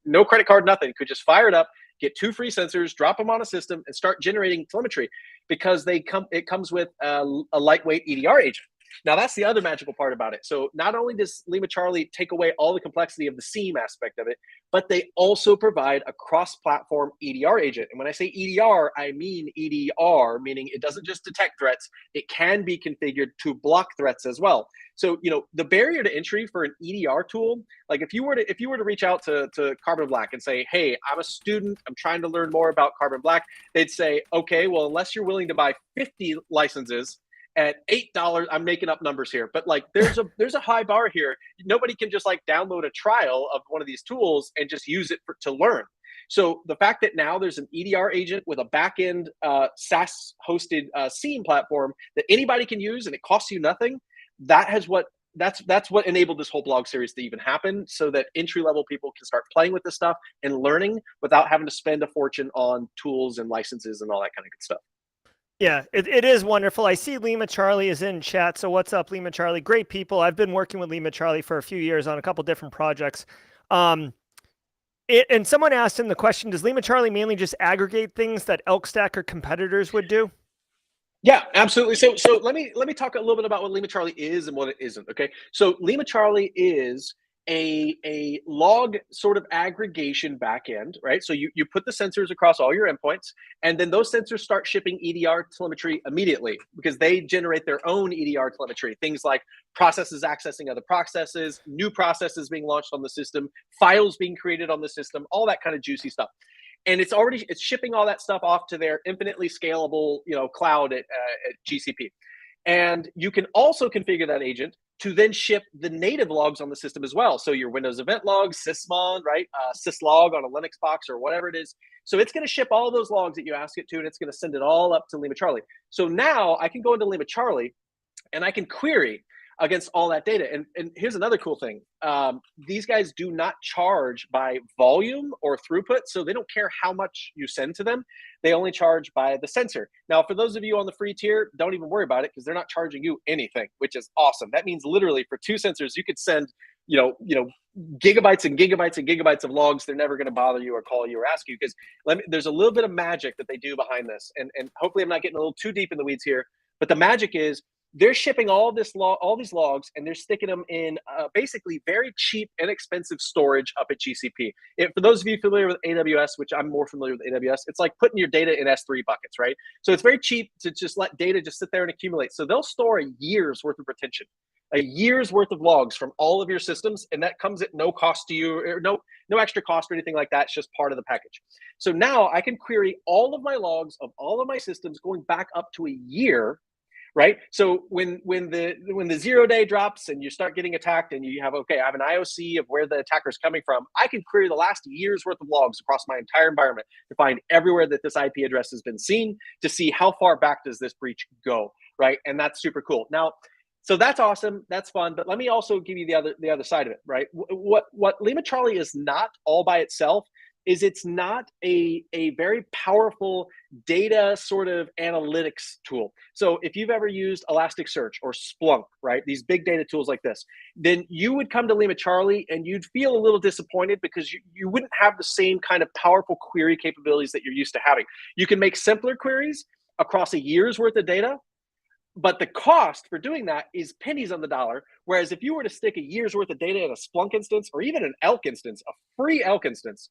S2: no credit card, nothing, could just fire it up, get 2 free sensors, drop them on a system, and start generating telemetry because it comes with a lightweight EDR agent. Now, that's the other magical part about it. So not only does Lima Charlie take away all the complexity of the SIEM aspect of it, but they also provide a cross-platform EDR agent. And when I say EDR, I mean EDR, meaning it doesn't just detect threats, it can be configured to block threats as well. So, the barrier to entry for an EDR tool, like if you were to reach out to Carbon Black and say, hey, I'm a student, I'm trying to learn more about Carbon Black, they'd say, okay, well, unless you're willing to buy 50 licenses at $8, I'm making up numbers here, but like there's a high bar here. Nobody can just like download a trial of one of these tools and just use it to learn. So the fact that now there's an EDR agent with a backend SaaS hosted SIEM platform that anybody can use and it costs you nothing, that's what enabled this whole blog series to even happen, so that entry-level people can start playing with this stuff and learning without having to spend a fortune on tools and licenses and all that kind of good stuff.
S1: Yeah, it is wonderful. I see Lima Charlie is in chat. So what's up, Lima Charlie? Great people. I've been working with Lima Charlie for a few years on a couple different projects. And someone asked him the question, does Lima Charlie mainly just aggregate things that Elk Stack or competitors would do?
S2: Yeah, absolutely. So let me talk a little bit about what Lima Charlie is and what it isn't. Okay. So Lima Charlie is a log sort of aggregation backend, right? So you put the sensors across all your endpoints, and then those sensors start shipping EDR telemetry immediately because they generate their own EDR telemetry. Things like processes accessing other processes, new processes being launched on the system, files being created on the system, all that kind of juicy stuff. And it's shipping all that stuff off to their infinitely scalable, cloud at GCP. And you can also configure that agent to then ship the native logs on the system as well. So your Windows event logs, sysmon, right? Syslog on a Linux box or whatever it is. So it's going to ship all those logs that you ask it to, and it's going to send it all up to Lima Charlie. So now I can go into Lima Charlie and I can query against all that data. And here's another cool thing. These guys do not charge by volume or throughput, so they don't care how much you send to them. They only charge by the sensor. Now, for those of you on the free tier, don't even worry about it because they're not charging you anything, which is awesome. That means literally for 2 sensors, you could send, gigabytes and gigabytes and gigabytes of logs. They're never going to bother you or call you or ask you because there's a little bit of magic that they do behind this. And hopefully I'm not getting a little too deep in the weeds here, but the magic is they're shipping all these logs, and they're sticking them in basically very cheap, inexpensive storage up at GCP. For those of you familiar with AWS, which I'm more familiar with AWS, it's like putting your data in S3 buckets, right? So it's very cheap to just let data just sit there and accumulate. So they'll store a year's worth of retention, a year's worth of logs from all of your systems, and that comes at no cost to you, or no extra cost or anything like that. It's just part of the package. So now I can query all of my logs of all of my systems going back up to a year. Right. So when the 0 day drops and you start getting attacked and I have an IOC of where the attacker is coming from, I can query the last year's worth of logs across my entire environment to find everywhere that this IP address has been seen, to see how far back does this breach go. Right. And that's super cool. Now, so that's awesome. That's fun. But let me also give you the other side of it. Right. What Lima Charlie is not all by itself is it's not a very powerful data sort of analytics tool. So if you've ever used Elasticsearch or Splunk, right, these big data tools like this, then you would come to Lima Charlie and you'd feel a little disappointed because you wouldn't have the same kind of powerful query capabilities that you're used to having. You can make simpler queries across a year's worth of data, but the cost for doing that is pennies on the dollar. Whereas if you were to stick a year's worth of data in a Splunk instance or even an Elk instance, a free Elk instance,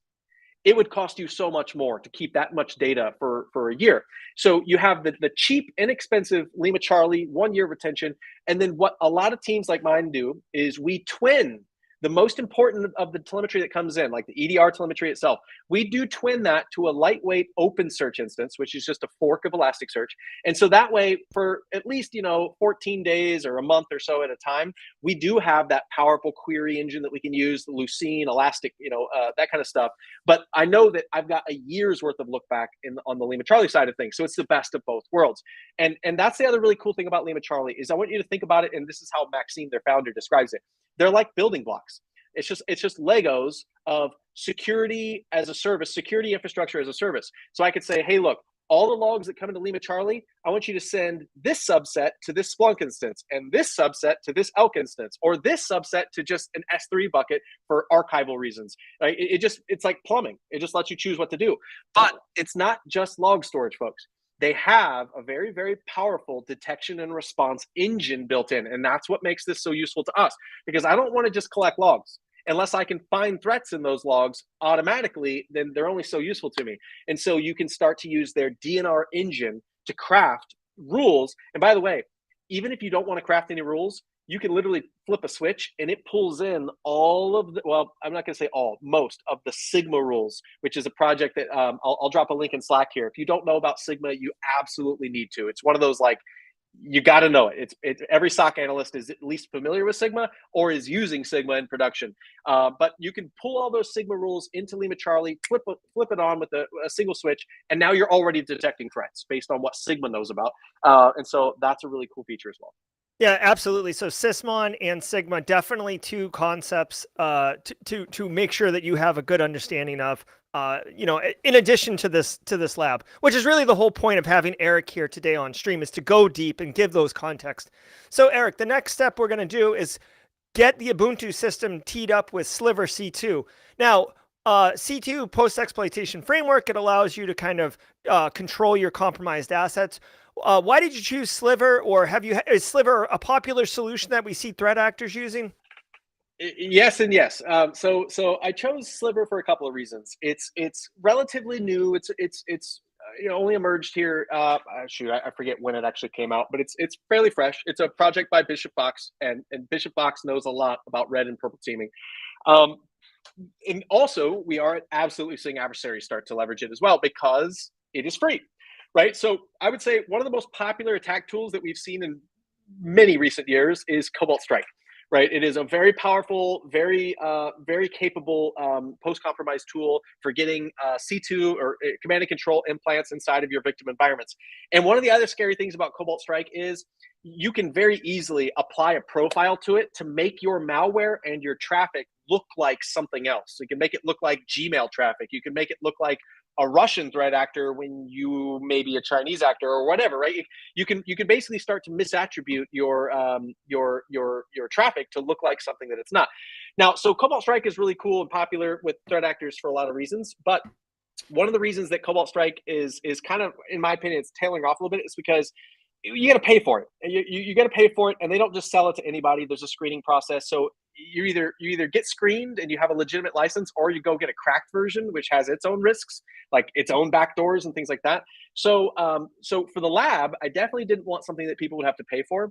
S2: it would cost you so much more to keep that much data for a year. So you have the cheap, inexpensive Lima Charlie 1 year retention. And then what a lot of teams like mine do is we twin the most important of the telemetry that comes in, like the EDR telemetry itself. We do twin that to a lightweight OpenSearch instance, which is just a fork of Elasticsearch. And so that way, for at least 14 days or a month or so at a time, we do have that powerful query engine that we can use, the Lucene, Elastic, that kind of stuff. But I know that I've got a year's worth of look back on the Lima Charlie side of things. So it's the best of both worlds. And that's the other really cool thing about Lima Charlie is I want you to think about it, and this is how Maxime, their founder, describes it. They're like building blocks. It's just Legos of security as a service, security infrastructure as a service. So I could say, hey, look, all the logs that come into Lima Charlie, I want you to send this subset to this Splunk instance, and this subset to this Elk instance, or this subset to just an S3 bucket for archival reasons. Right? It's like plumbing. It just lets you choose what to do. But it's not just log storage, folks. They have a very, very powerful detection and response engine built in. And that's what makes this so useful to us, because I don't want to just collect logs. Unless I can find threats in those logs automatically, then they're only so useful to me. And so you can start to use their DNR engine to craft rules. And by the way, even if you don't want to craft any rules, you can literally flip a switch and it pulls in all of the, well, I'm not going to say all, most of the Sigma rules, which is a project that I'll drop a link in Slack here. If you don't know about Sigma, you absolutely need to. It's one of those, like, you got to know it. Every SOC analyst is at least familiar with Sigma or is using Sigma in production. But you can pull all those Sigma rules into Lima Charlie, flip it on with a single switch, and now you're already detecting threats based on what Sigma knows about. And so that's a really cool feature as well.
S1: Yeah, absolutely. So Sysmon and Sigma, definitely two concepts to make sure that you have a good understanding of, in addition to this lab, which is really the whole point of having Eric here today on stream, is to go deep and give those context. So Eric, the next step we're going to do is get the Ubuntu system teed up with Sliver C2. Now, C2 post-exploitation framework, it allows you to kind of control your compromised assets. Why did you choose Sliver, or is Sliver a popular solution that we see threat actors using?
S2: Yes and yes. So I chose Sliver for a couple of reasons. It's relatively new. It's only emerged here. I forget when it actually came out, but it's fairly fresh. It's a project by Bishop Fox, and Bishop Fox knows a lot about red and purple teaming. And also, we are absolutely seeing adversaries start to leverage it as well because it is free. Right. So I would say one of the most popular attack tools that we've seen in many recent years is Cobalt Strike. Right. It is a very powerful, very capable post-compromise tool for getting C2 or command and control implants inside of your victim environments. And one of the other scary things about Cobalt Strike is you can very easily apply a profile to it to make your malware and your traffic look like something else. So you can make it look like Gmail traffic. You can make it look like a Russian threat actor when you may be a Chinese actor or whatever, right? You can basically start to misattribute your traffic to look like something that it's not. Now, so Cobalt Strike is really cool and popular with threat actors for a lot of reasons, but one of the reasons that Cobalt Strike is kind of, in my opinion, it's tailing off a little bit is because you got to pay for it. You got to pay for it, and they don't just sell it to anybody. There's a screening process. So you either get screened and you have a legitimate license, or you go get a cracked version, which has its own risks, like its own backdoors and things like that. So for the lab, I definitely didn't want something that people would have to pay for.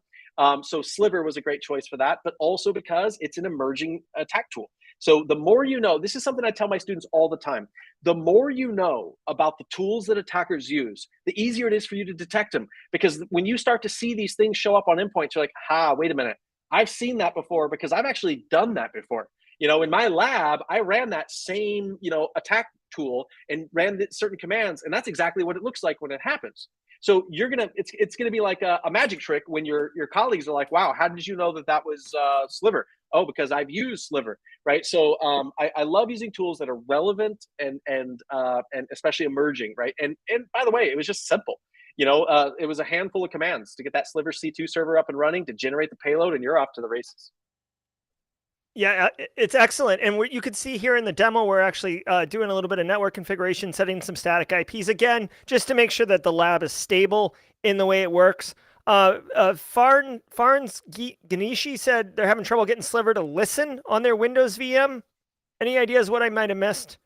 S2: So Sliver was a great choice for that, but also because it's an emerging attack tool. So the more you know, this is something I tell my students all the time. The more you know about the tools that attackers use, the easier it is for you to detect them. Because when you start to see these things show up on endpoints, you're like, wait a minute. I've seen that before because I've actually done that before. In my lab, I ran that same, attack tool and ran certain commands, and that's exactly what it looks like when it happens. So it's gonna be like a magic trick when your colleagues are like, wow, how did you know that was Sliver? Oh, because I've used Sliver, right? So I love using tools that are relevant and especially emerging, right? And by the way, it was just simple. It was a handful of commands to get that Sliver C2 server up and running, to generate the payload, and you're off to the races.
S1: Yeah, it's excellent. And you can see here in the demo, we're actually doing a little bit of network configuration, setting some static IPs again, just to make sure that the lab is stable in the way it works. Farns Ganeshi said they're having trouble getting Sliver to listen on their Windows VM. Any ideas what I might have missed?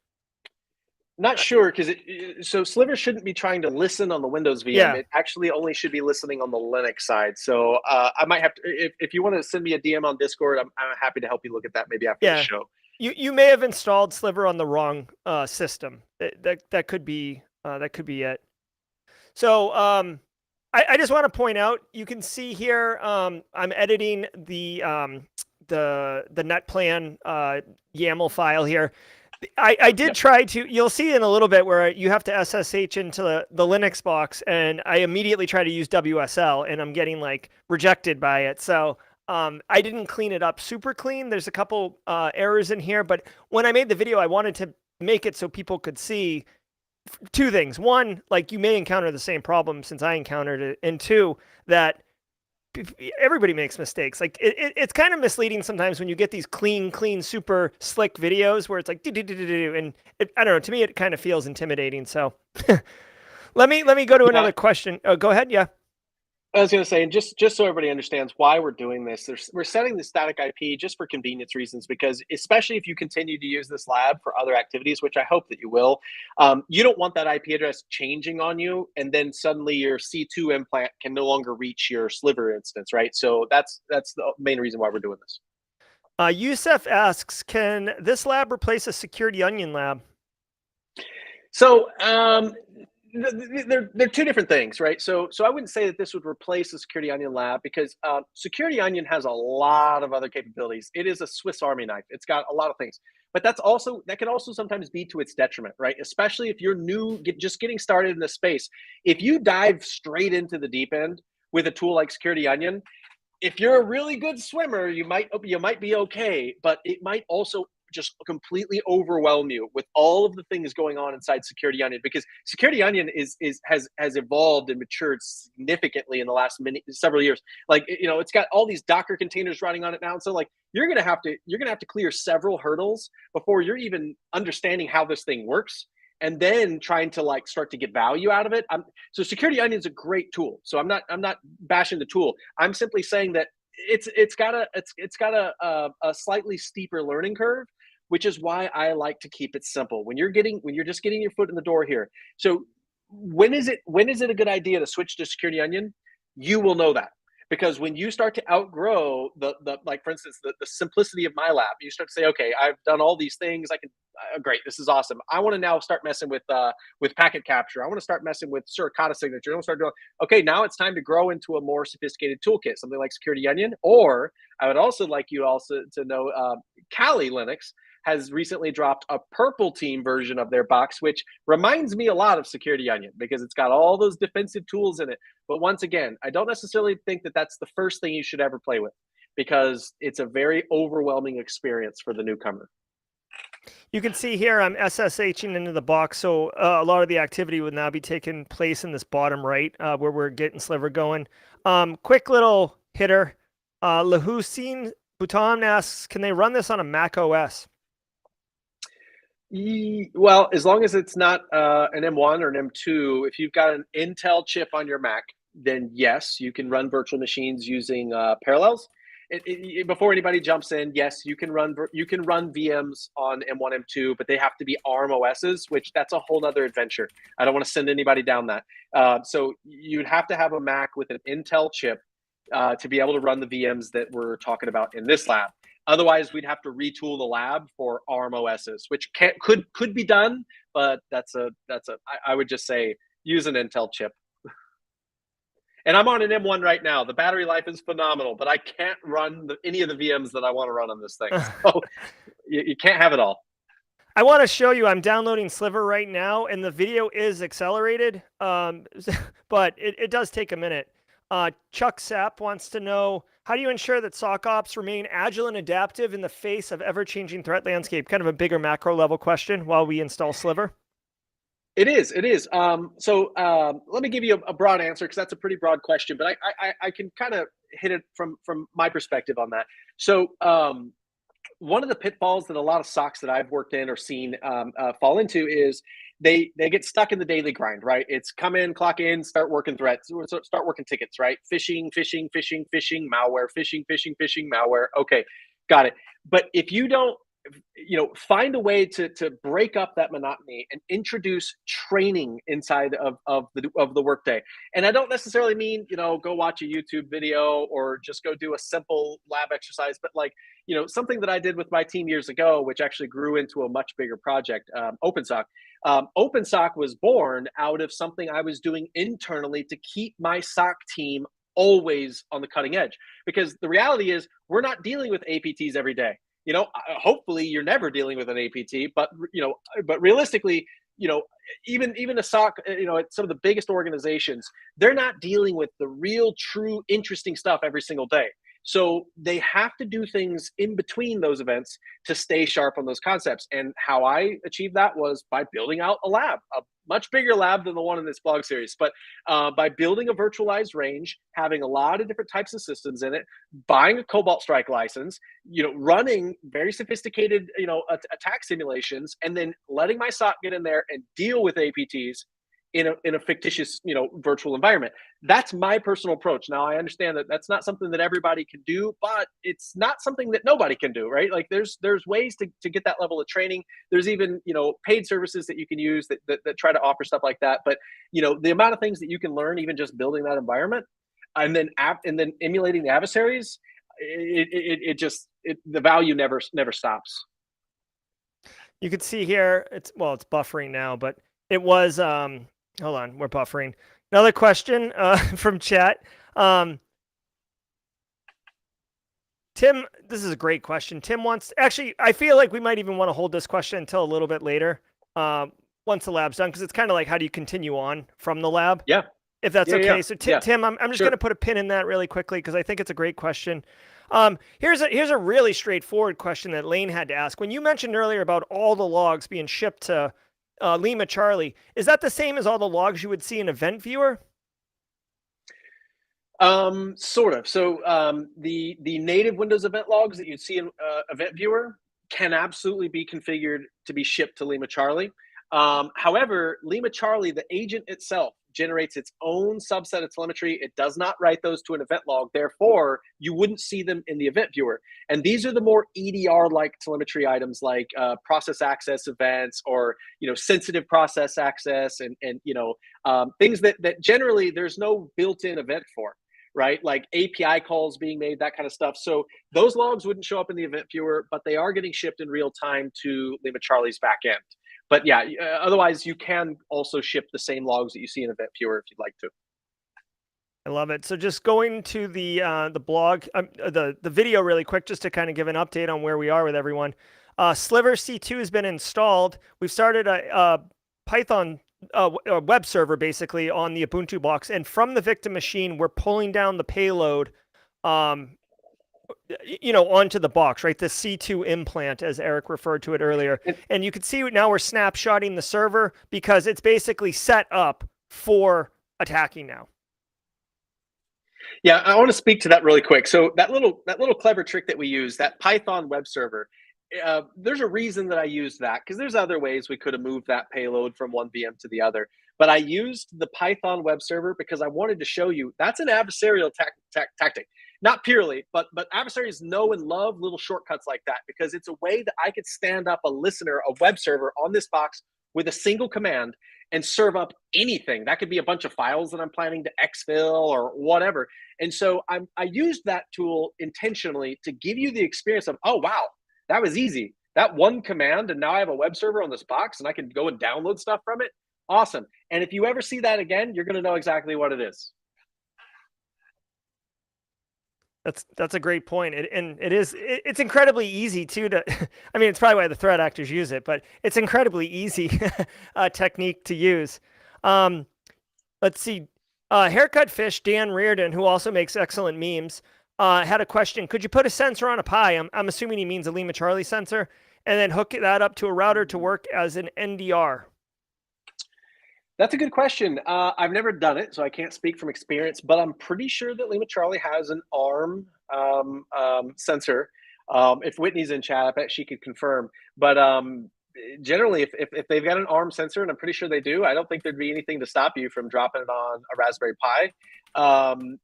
S2: Not sure, because so Sliver shouldn't be trying to listen on the Windows VM.
S1: Yeah.
S2: It actually only should be listening on the Linux side. So I might have to, if you want to send me a DM on Discord, I'm happy to help you look at that maybe after the show.
S1: You may have installed Sliver on the wrong system. That could be it. So I just want to point out, you can see here I'm editing the NetPlan YAML file here. I did try to, you'll see in a little bit where you have to SSH into the Linux box, and I immediately try to use WSL, and I'm getting like rejected by it. So I didn't clean it up super clean. There's a couple errors in here, but when I made the video, I wanted to make it so people could see two things. One, like you may encounter the same problem since I encountered it, and two, that everybody makes mistakes. Like it's kind of misleading sometimes when you get these clean, super slick videos where it's like and I don't know. To me, it kind of feels intimidating. So let me go to
S2: Yeah,
S1: another question. Oh, go ahead. Yeah.
S2: I was going to say, and just so everybody understands why we're doing this, we're setting the static IP just for convenience reasons, because especially if you continue to use this lab for other activities, which I hope that you will, you don't want that IP address changing on you, and then suddenly your C2 implant can no longer reach your sliver instance, right? So that's the main reason why we're doing this.
S1: Yusef asks, can this lab replace a security onion lab?
S2: So they're two different things, right? So I wouldn't say that this would replace the Security Onion lab, because Security Onion has a lot of other capabilities. It is a Swiss Army knife. It's got a lot of things, but that can also sometimes be to its detriment, right? Especially if you're just getting started in the space. If you dive straight into the deep end with a tool like Security Onion, if you're a really good swimmer, you might be okay, but it might also just completely overwhelm you with all of the things going on inside Security Onion, because Security Onion has evolved and matured significantly in the last several years. Like, it's got all these Docker containers running on it now, and so like you're gonna have to clear several hurdles before you're even understanding how this thing works, and then trying to like start to get value out of it. So Security Onion is a great tool. So I'm not bashing the tool. I'm simply saying that it's got a slightly steeper learning curve, which is why I like to keep it simple. When you're just getting your foot in the door here. So when is it a good idea to switch to Security Onion? You will know that, because when you start to outgrow the like, for instance, the simplicity of my lab, you start to say, okay, I've done all these things. I can great, this is awesome. I want to now start messing with packet capture. I want to start messing with Suricata signature. I want to start doing, okay, now it's time to grow into a more sophisticated toolkit, something like Security Onion. Or I would also like you also to know, Kali Linux has recently dropped a purple team version of their box, which reminds me a lot of Security Onion, because it's got all those defensive tools in it. But once again, I don't necessarily think that that's the first thing you should ever play with, because it's a very overwhelming experience for the newcomer.
S1: You can see here I'm SSHing into the box, so a lot of the activity would now be taking place in this bottom right, where we're getting Sliver going. Quick little hitter. Lahusin Bhutan asks, can they run this on a Mac OS?
S2: Well, as long as it's not an M1 or an M2, if you've got an Intel chip on your Mac, then yes, you can run virtual machines using Parallels. Before anybody jumps in, yes, you can run VMs on M1, M2, but they have to be ARM OSs, which that's a whole nother adventure. I don't want to send anybody down that. So you'd have to have a Mac with an Intel chip to be able to run the VMs that we're talking about in this lab. Otherwise, we'd have to retool the lab for ARM OSs, which could be done, but I would just say use an Intel chip. And I'm on an M1 right now. The battery life is phenomenal, but I can't run any of the VMs that I want to run on this thing. So you can't have it all.
S1: I want to show you, I'm downloading Sliver right now, and the video is accelerated, but it does take a minute. Chuck Sapp wants to know, how do you ensure that SOC ops remain agile and adaptive in the face of ever-changing threat landscape? Kind of a bigger macro level question while we install Sliver.
S2: It is. So let me give you a broad answer, because that's a pretty broad question, but I can kind of hit it from my perspective on that. So one of the pitfalls that a lot of SOCs that I've worked in or seen fall into is they get stuck in the daily grind, right? It's come in, clock in, start working threats, start working tickets, right? Phishing, malware, phishing, malware. Okay, got it. But if you don't, find a way to break up that monotony and introduce training inside of the workday. And I don't necessarily mean, go watch a YouTube video or just go do a simple lab exercise, but like, something that I did with my team years ago, which actually grew into a much bigger project, OpenSOC. OpenSOC was born out of something I was doing internally to keep my SOC team always on the cutting edge. Because the reality is we're not dealing with APTs every day. Hopefully you're never dealing with an APT, but realistically, even a SOC, at some of the biggest organizations, they're not dealing with the real, true, interesting stuff every single day. So they have to do things in between those events to stay sharp on those concepts. And how I achieved that was by building out a lab, much bigger lab than the one in this blog series. But by building a virtualized range, having a lot of different types of systems in it, buying a Cobalt Strike license, running very sophisticated, attack simulations, and then letting my SOC get in there and deal with APTs in a fictitious, virtual environment. That's my personal approach. Now, I understand that that's not something that everybody can do, but it's not something that nobody can do, right? Like there's ways to get that level of training. There's even, paid services that you can use that try to offer stuff like that. But, the amount of things that you can learn, even just building that environment and then emulating the adversaries, the value never stops.
S1: You could see here, it's buffering now, but it was, hold on, we're buffering. Another question from chat. Tim, this is a great question. Tim wants, actually, I feel like we might even want to hold this question until a little bit later, once the lab's done, because it's kind of like, how do you continue on from the lab?
S2: Yeah.
S1: If that's okay. So Tim, I'm just
S2: Sure.
S1: going to put a pin in that really quickly, because I think it's a great question. Here's a really straightforward question that Lane had to ask. When you mentioned earlier about all the logs being shipped to Lima Charlie, is that the same as all the logs you would see in Event Viewer?
S2: Sort of. So the native Windows event logs that you'd see in Event Viewer can absolutely be configured to be shipped to Lima Charlie. However, Lima Charlie, the agent itself, generates its own subset of telemetry. It does not write those to an event log. Therefore, you wouldn't see them in the Event Viewer. And these are the more EDR-like telemetry items, like process access events, or sensitive process access, and things that generally there's no built-in event for. Right? Like API calls being made, that kind of stuff. So those logs wouldn't show up in the Event Viewer, but they are getting shipped in real time to Lima Charlie's back end. But yeah, otherwise you can also ship the same logs that you see in Event Viewer if you'd like to.
S1: I love it. So just going to the blog, the video really quick, just to kind of give an update on where we are with everyone. Sliver C2 has been installed. We've started a Python a web server basically on the Ubuntu box, and from the victim machine, we're pulling down the payload, onto the box, right? The C2 implant, as Eric referred to it earlier. And you can see now we're snapshotting the server because it's basically set up for attacking now.
S2: Yeah, I want to speak to that really quick. So that little clever trick that we use, that Python web server, there's a reason that I used that, because there's other ways we could have moved that payload from one VM to the other. But I used the Python web server because I wanted to show you that's an adversarial tactic. Not purely, but adversaries know and love little shortcuts like that, because it's a way that I could stand up a listener, a web server on this box with a single command and serve up anything. That could be a bunch of files that I'm planning to exfil or whatever. And so I used that tool intentionally to give you the experience of, oh, wow, that was easy. That one command, and now I have a web server on this box and I can go and download stuff from it. Awesome. And if you ever see that again, you're going to know exactly what it is.
S1: That's a great point. It's incredibly easy too to, I mean, it's probably why the threat actors use it, but it's incredibly easy technique to use. Let's see. Haircut Fish, Dan Reardon, who also makes excellent memes, had a question. Could you put a sensor on a Pi? I'm assuming he means a Lima Charlie sensor, and then hook that up to a router to work as an NDR.
S2: That's a good question. I've never done it, so I can't speak from experience, but I'm pretty sure that Lima Charlie has an ARM sensor. If Whitney's in chat, I bet she could confirm. But generally, if they've got an ARM sensor, and I'm pretty sure they do, I don't think there'd be anything to stop you from dropping it on a Raspberry Pi.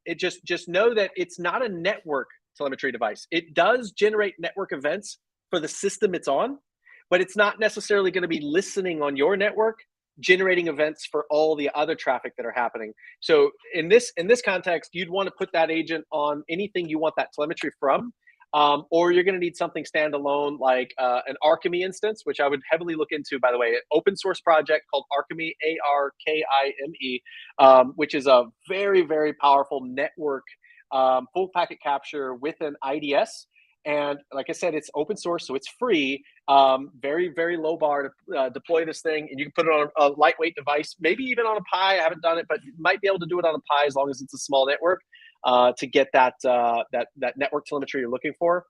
S2: It just know that it's not a network telemetry device. It does generate network events for the system it's on, but it's not necessarily going to be listening on your network, generating events for all the other traffic that are happening. So in this context, you'd want to put that agent on anything you want that telemetry from, or you're going to need something standalone like an Arkimi instance, which I would heavily look into, by the way, an open source project called Arkimi, Arkime, which is a very, very powerful network full packet capture with an IDS. And like I said, it's open source, so it's free. Very, very low bar to deploy this thing. And you can put it on a lightweight device, maybe even on a Pi. I haven't done it, but you might be able to do it on a Pi as long as it's a small network to get that network telemetry you're looking for.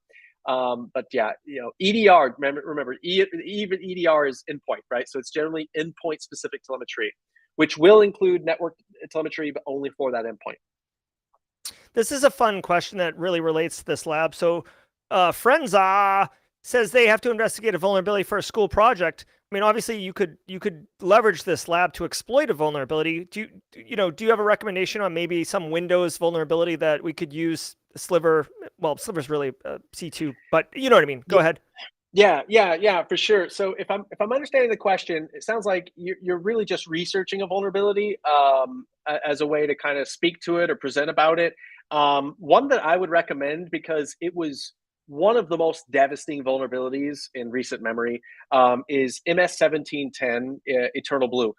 S2: But yeah, EDR, remember, even EDR is endpoint, right? So it's generally endpoint specific telemetry, which will include network telemetry, but only for that endpoint.
S1: This is a fun question that really relates to this lab. So, Frenza says they have to investigate a vulnerability for a school project. I mean, obviously, you could leverage this lab to exploit a vulnerability. Do you have a recommendation on maybe some Windows vulnerability that we could use Sliver? Well, Sliver's really C2, but you know what I mean. Go ahead.
S2: Yeah, for sure. So if I'm understanding the question, it sounds like you're really just researching a vulnerability as a way to kind of speak to it or present about it. One that I would recommend, because it was one of the most devastating vulnerabilities in recent memory, is MS-1710 Eternal Blue,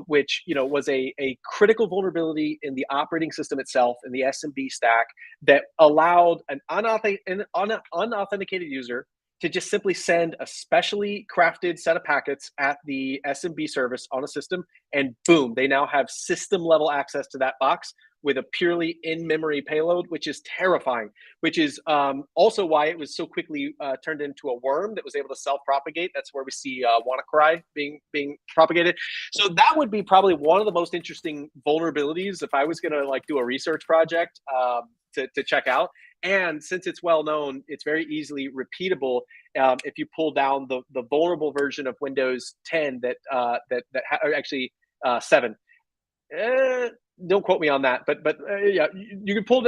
S2: which was a critical vulnerability in the operating system itself, in the SMB stack, that allowed an unauthenticated user to just simply send a specially crafted set of packets at the SMB service on a system, and boom, they now have system level access to that box with a purely in-memory payload, which is terrifying, which is also why it was so quickly turned into a worm that was able to self-propagate. That's where we see WannaCry being propagated. So that would be probably one of the most interesting vulnerabilities if I was going to do a research project to check out. And since it's well known, it's very easily repeatable. If you pull down the vulnerable version of Windows 10 or actually 7. Don't quote me on that, but yeah, you can pull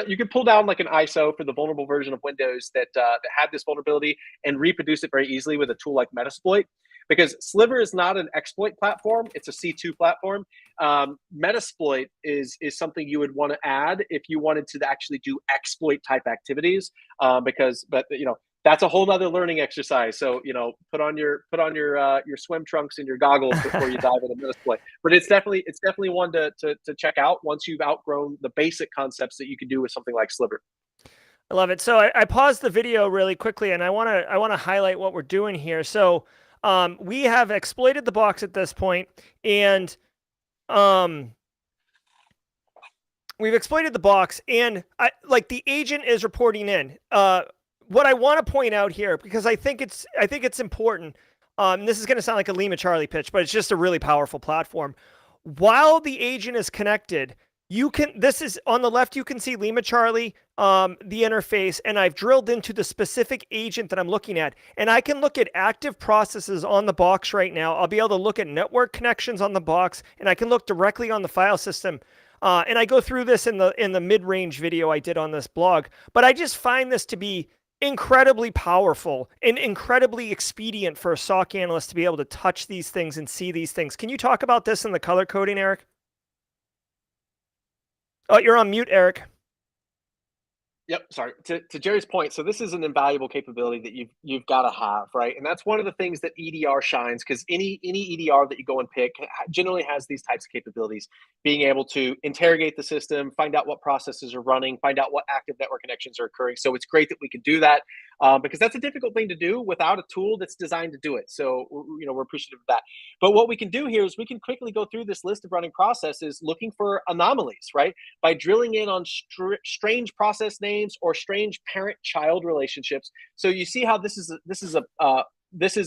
S2: down like an ISO for the vulnerable version of Windows that had this vulnerability and reproduce it very easily with a tool like Metasploit. Because Sliver is not an exploit platform; it's a C2 platform. Metasploit is something you would want to add if you wanted to actually do exploit type activities. But that's a whole nother learning exercise. So put on your swim trunks and your goggles before you dive into Metasploit. But it's definitely one to check out once you've outgrown the basic concepts that you can do with something like Sliver.
S1: I love it. So I paused the video really quickly, and I want to highlight what we're doing here. So we have exploited the box at this point, and we've exploited the box, and the agent is reporting in. What I want to point out here, because I think it's important. This is going to sound like a Lima Charlie pitch, but it's just a really powerful platform. While the agent is connected, this is on the left, you can see Lima Charlie, the interface, and I've drilled into the specific agent that I'm looking at. And I can look at active processes on the box right now. I'll be able to look at network connections on the box, and I can look directly on the file system. And I go through this in the mid-range video I did on this blog. But I just find this to be incredibly powerful and incredibly expedient for a SOC analyst to be able to touch these things and see these things. Can you talk about this in the color coding, Eric? Oh, you're on mute, Eric.
S2: Yep. Sorry. To Jerry's point, so this is an invaluable capability that you've got to have, right? And that's one of the things that EDR shines, because any EDR that you go and pick generally has these types of capabilities, being able to interrogate the system, find out what processes are running, find out what active network connections are occurring. So it's great that we can do that, because that's a difficult thing to do without a tool that's designed to do it. So we're appreciative of that. But what we can do here is we can quickly go through this list of running processes, looking for anomalies, right? By drilling in on strange process names or strange parent-child relationships. So you see how this is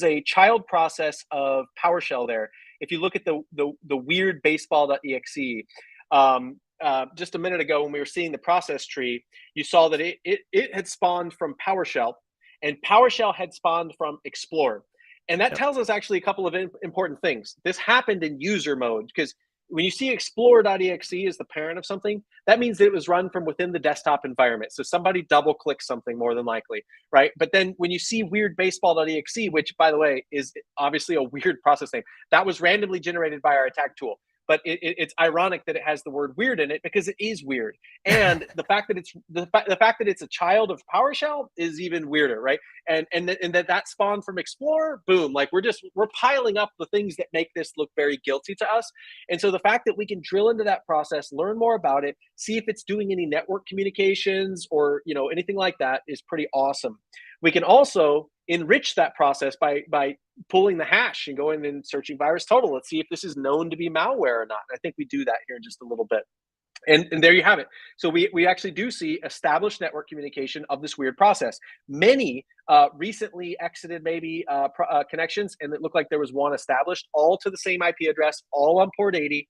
S2: a child process of PowerShell there. If you look at the weird baseball.exe, just a minute ago when we were seeing the process tree, you saw that it had spawned from PowerShell, and PowerShell had spawned from Explorer. And that tells us actually a couple of important things. This happened in user mode, because when you see explorer.exe as the parent of something, that means that it was run from within the desktop environment. So somebody double clicks something more than likely, right? But then when you see weird baseball.exe, which by the way is obviously a weird process name, that was randomly generated by our attack tool. But it's ironic that it has the word weird in it, because it is weird. And the fact that it's a child of PowerShell is even weirder, right? And that spawned from Explorer, boom, like we're piling up the things that make this look very guilty to us. And so the fact that we can drill into that process, learn more about it, see if it's doing any network communications or anything like that is pretty awesome. We can also enrich that process by pulling the hash and going and searching VirusTotal. Let's see if this is known to be malware or not. I think we do that here in just a little bit. And there you have it. So we actually do see established network communication of this weird process. Many recently exited maybe connections, and it looked like there was one established, all to the same IP address, all on port 80,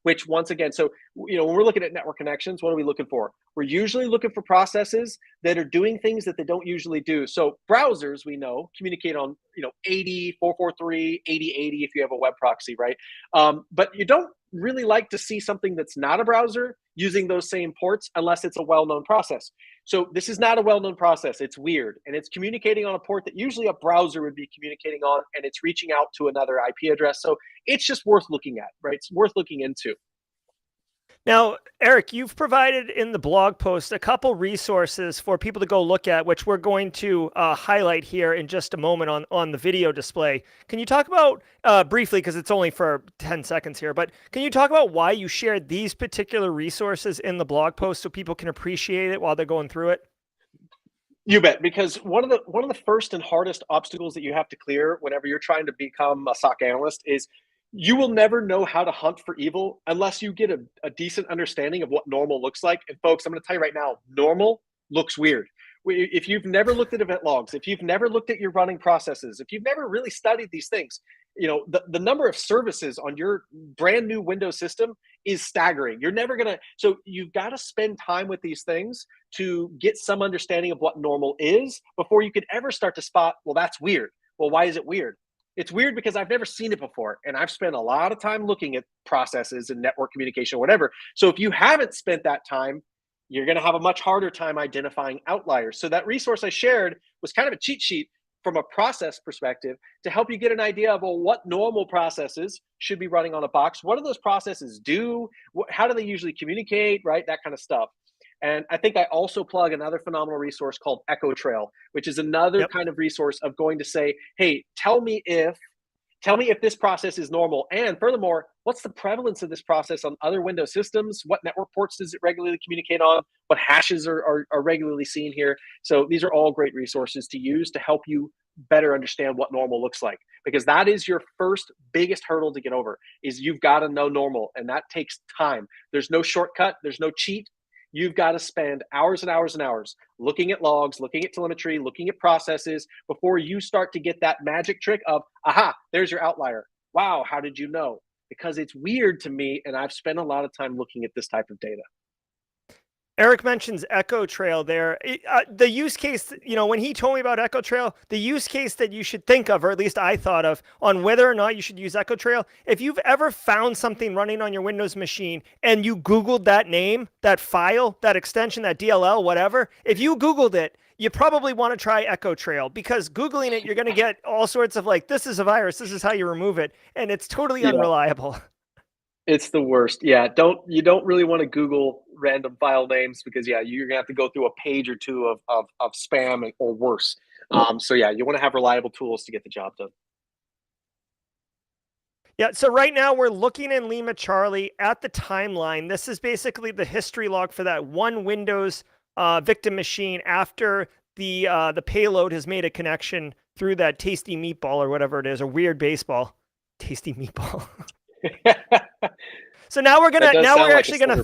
S2: which once again, so when we're looking at network connections, what are we looking for? We're usually looking for processes that are doing things that they don't usually do. So browsers, we know, communicate on 80, 443, 8080 if you have a web proxy, right? But you don't really like to see something that's not a browser using those same ports unless it's a well-known process. So this is not a well-known process. It's weird, and it's communicating on a port that usually a browser would be communicating on, and it's reaching out to another IP address. So it's just worth looking at, right? It's worth looking into.
S1: Now, Eric, you've provided in the blog post a couple resources for people to go look at, which we're going to highlight here in just a moment on the video display. Can you talk about, briefly, because it's only for 10 seconds here, but can you talk about why you shared these particular resources in the blog post so people can appreciate it while they're going through it?
S2: You bet, because one of the first and hardest obstacles that you have to clear whenever you're trying to become a SOC analyst is you will never know how to hunt for evil unless you get a decent understanding of what normal looks like. And folks, I'm going to tell you right now, normal looks weird. If you've never looked at event logs, if you've never looked at your running processes, if you've never really studied these things, the number of services on your brand new Windows system is staggering. You're never going to, so you've got to spend time with these things to get some understanding of what normal is before you could ever start to spot, well, that's weird. Well, why is it weird? It's weird because I've never seen it before, and I've spent a lot of time looking at processes and network communication, whatever. So if you haven't spent that time, you're going to have a much harder time identifying outliers. So that resource I shared was kind of a cheat sheet from a process perspective to help you get an idea of, well, what normal processes should be running on a box. What do those processes do? How do they usually communicate, right? That kind of stuff. And I think I also plug another phenomenal resource called Echo Trail, which is another kind of resource of going to say, hey, tell me if this process is normal. And furthermore, what's the prevalence of this process on other Windows systems? What network ports does it regularly communicate on? What hashes are regularly seen here? So these are all great resources to use to help you better understand what normal looks like, because that is your first biggest hurdle to get over, is you've got to know normal, and that takes time. There's no shortcut. There's no cheat. You've got to spend hours and hours and hours looking at logs, looking at telemetry, looking at processes before you start to get that magic trick of, aha, there's your outlier. Wow, how did you know? Because it's weird to me, and I've spent a lot of time looking at this type of data.
S1: Eric mentions Echo Trail there. The use case, when he told me about Echo Trail, the use case that you should think of, or at least I thought of, on whether or not you should use Echo Trail, if you've ever found something running on your Windows machine and you Googled that name, that file, that extension, that DLL, whatever, if you Googled it, you probably want to try Echo Trail, because Googling it, you're going to get all sorts of this is a virus, this is how you remove it, and it's totally unreliable.
S2: It's the worst. Yeah, you don't really want to Google random file names, because you're gonna have to go through a page or two of spam or worse. So you want to have reliable tools to get the job done.
S1: Yeah, so right now we're looking in Lima Charlie at the timeline. This is basically the history log for that one Windows victim machine after the payload has made a connection through that tasty meatball or whatever it is, a weird baseball. Tasty meatball. So now we're actually gonna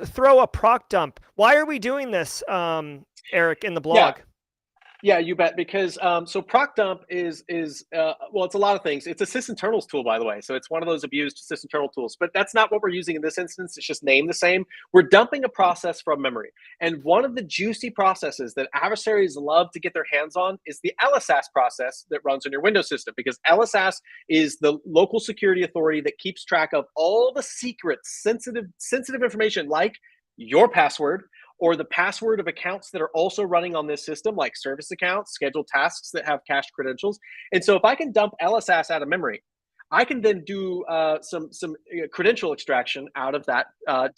S1: throw a proc dump. Why are we doing this, Eric, in the blog?
S2: Yeah, you bet. Because so proc dump is well, it's a lot of things. It's a sysinternals tool, by the way. So it's one of those abused sysinternal tools. But that's not what we're using in this instance. It's just named the same. We're dumping a process from memory. And one of the juicy processes that adversaries love to get their hands on is the LSAS process that runs on your Windows system, because LSAS is the local security authority that keeps track of all the secrets, sensitive information, like your password, or the password of accounts that are also running on this system, like service accounts, scheduled tasks that have cached credentials. And so if I can dump LSAS out of memory, I can then do some credential extraction out of that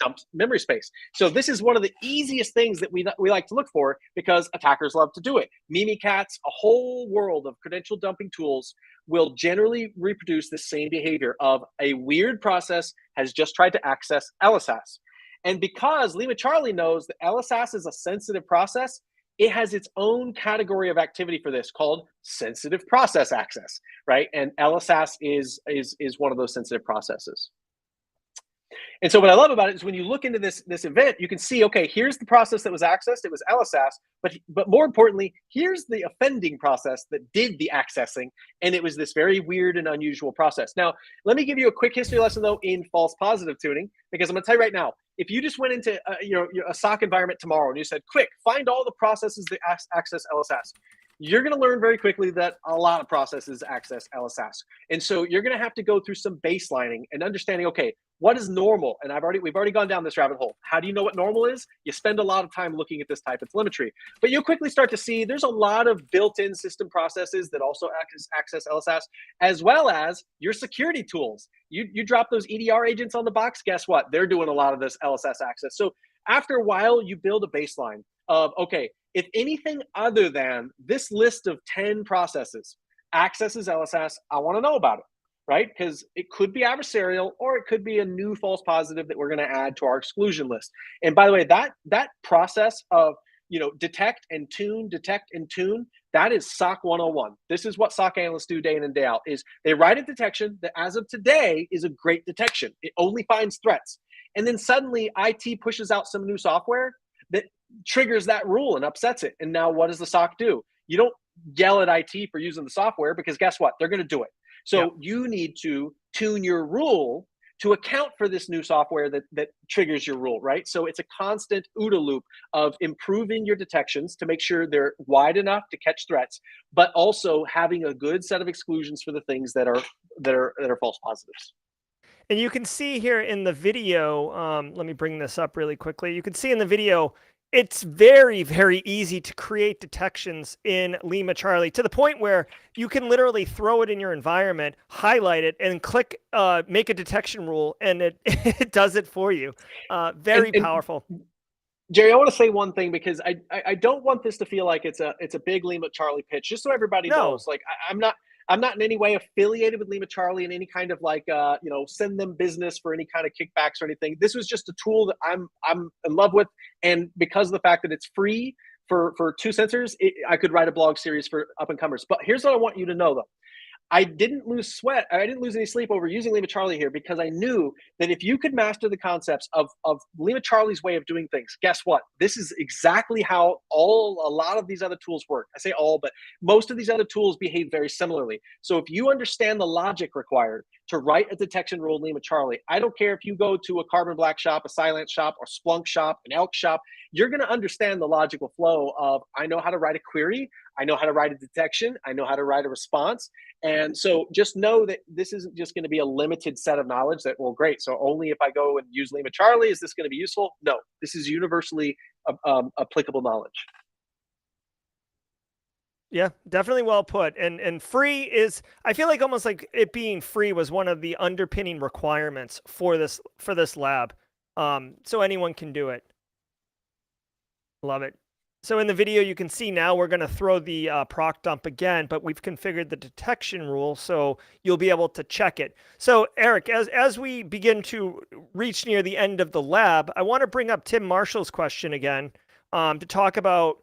S2: dumped memory space. So this is one of the easiest things that we like to look for, because attackers love to do it. Mimikatz, a whole world of credential dumping tools, will generally reproduce the same behavior of a weird process has just tried to access LSAS. And because Lima Charlie knows that LSAS is a sensitive process, it has its own category of activity for this called sensitive process access, right? And LSAS is one of those sensitive processes. And so what I love about it is when you look into this event, you can see, okay, here's the process that was accessed. It was LSAS, but more importantly, here's the offending process that did the accessing, and it was this very weird and unusual process. Now, let me give you a quick history lesson though in false positive tuning, because I'm going to tell you right now, if you just went into a SOC environment tomorrow and you said, quick, find all the processes that access LSAS, you're going to learn very quickly that a lot of processes access LSAS. And so you're going to have to go through some baselining and understanding, okay, what is normal? And we've already gone down this rabbit hole. How do you know what normal is? You spend a lot of time looking at this type of telemetry, but you'll quickly start to see there's a lot of built-in system processes that also access LSAS, as well as your security tools. You drop those EDR agents on the box, guess what? They're doing a lot of this LSAS access. So after a while, you build a baseline of, okay, if anything other than this list of 10 processes accesses LSAS, I want to know about it, right? Because it could be adversarial or it could be a new false positive that we're going to add to our exclusion list. And by the way, that process of detect and tune, that is SOC 101. This is what SOC analysts do day in and day out, is they write a detection that as of today is a great detection. It only finds threats. And then suddenly IT pushes out some new software that triggers that rule and upsets it. And now what does the SOC do? You don't yell at IT for using the software, because guess what? They're going to do it. So you need to tune your rule to account for this new software that triggers your rule, right? So it's a constant OODA loop of improving your detections to make sure they're wide enough to catch threats, but also having a good set of exclusions for the things that are false positives.
S1: And you can see here in the video, let me bring this up really quickly. You can see in the video, it's very, very easy to create detections in Lima Charlie, to the point where you can literally throw it in your environment, highlight it, and click make a detection rule, and it, it does it for you. Very powerful.
S2: Jerry, I want to say one thing, because I don't want this to feel like it's a big Lima Charlie pitch. Just so everybody knows, like I'm not in any way affiliated with Lima Charlie in any kind of like send them business for any kind of kickbacks or anything. This was just a tool that I'm in love with, and because of the fact that it's free for 2 sensors, I could write a blog series for up and comers. But here's what I want you to know though. I didn't lose any sleep over using Lima Charlie here, because I knew that if you could master the concepts of Lima Charlie's way of doing things, guess what? This is exactly how a lot of these other tools work. I say all, but most of these other tools behave very similarly. So if you understand the logic required to write a detection rule in Lima Charlie, I don't care if you go to a Carbon Black shop, a Cylance shop, or Splunk shop, an Elk shop, you're going to understand the logical flow of, I know how to write a query, I know how to write a detection, I know how to write a response. And so just know that this isn't just going to be a limited set of knowledge that, well, great, so only if I go and use Lima Charlie is this going to be useful? No, this is universally applicable knowledge.
S1: Yeah, definitely well put. And free is, I feel like almost like it being free was one of the underpinning requirements for this lab. So anyone can do it. Love it. So in the video, you can see now we're going to throw the proc dump again, but we've configured the detection rule, so you'll be able to check it. So Eric, as we begin to reach near the end of the lab, I want to bring up Tim Marshall's question again to talk about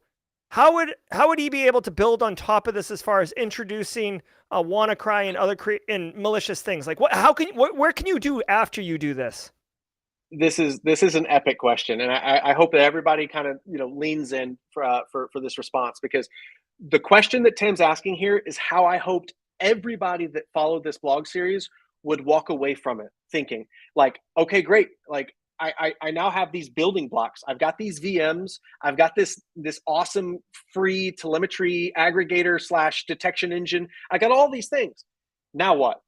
S1: how would he be able to build on top of this as far as introducing WannaCry and other and malicious things? Like where can you do after you do this?
S2: This is an epic question, and I hope that everybody kind of leans in for this response, because the question that Tim's asking here is how I hoped everybody that followed this blog series would walk away from it thinking like, okay, great, like I now have these building blocks. I've got these VMs. I've got this awesome free telemetry aggregator / detection engine. I got all these things. Now what?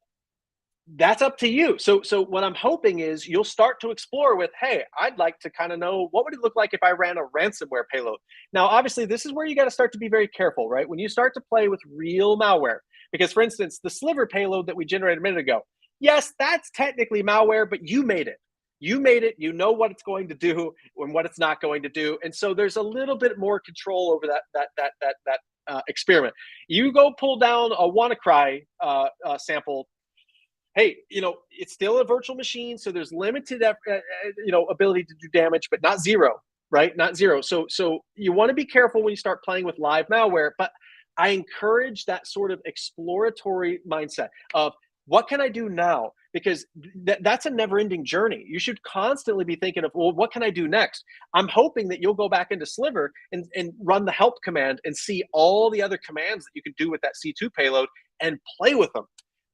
S2: That's up to you. So what I'm hoping is you'll start to explore with, hey, I'd like to kind of know what would it look like if I ran a ransomware payload. Now, obviously, this is where you got to start to be very careful, right? When you start to play with real malware, because for instance, the sliver payload that we generated a minute ago, yes, that's technically malware, but you made it. You made it. You know what it's going to do and what it's not going to do, and so there's a little bit more control over that experiment. You go pull down a WannaCry sample. Hey, it's still a virtual machine, so there's limited, ability to do damage, but not zero, right? Not zero. So you want to be careful when you start playing with live malware, but I encourage that sort of exploratory mindset of what can I do now? because that's a never-ending journey. You should constantly be thinking of, well, what can I do next? I'm hoping that you'll go back into Sliver and run the help command and see all the other commands that you can do with that C2 payload and play with them.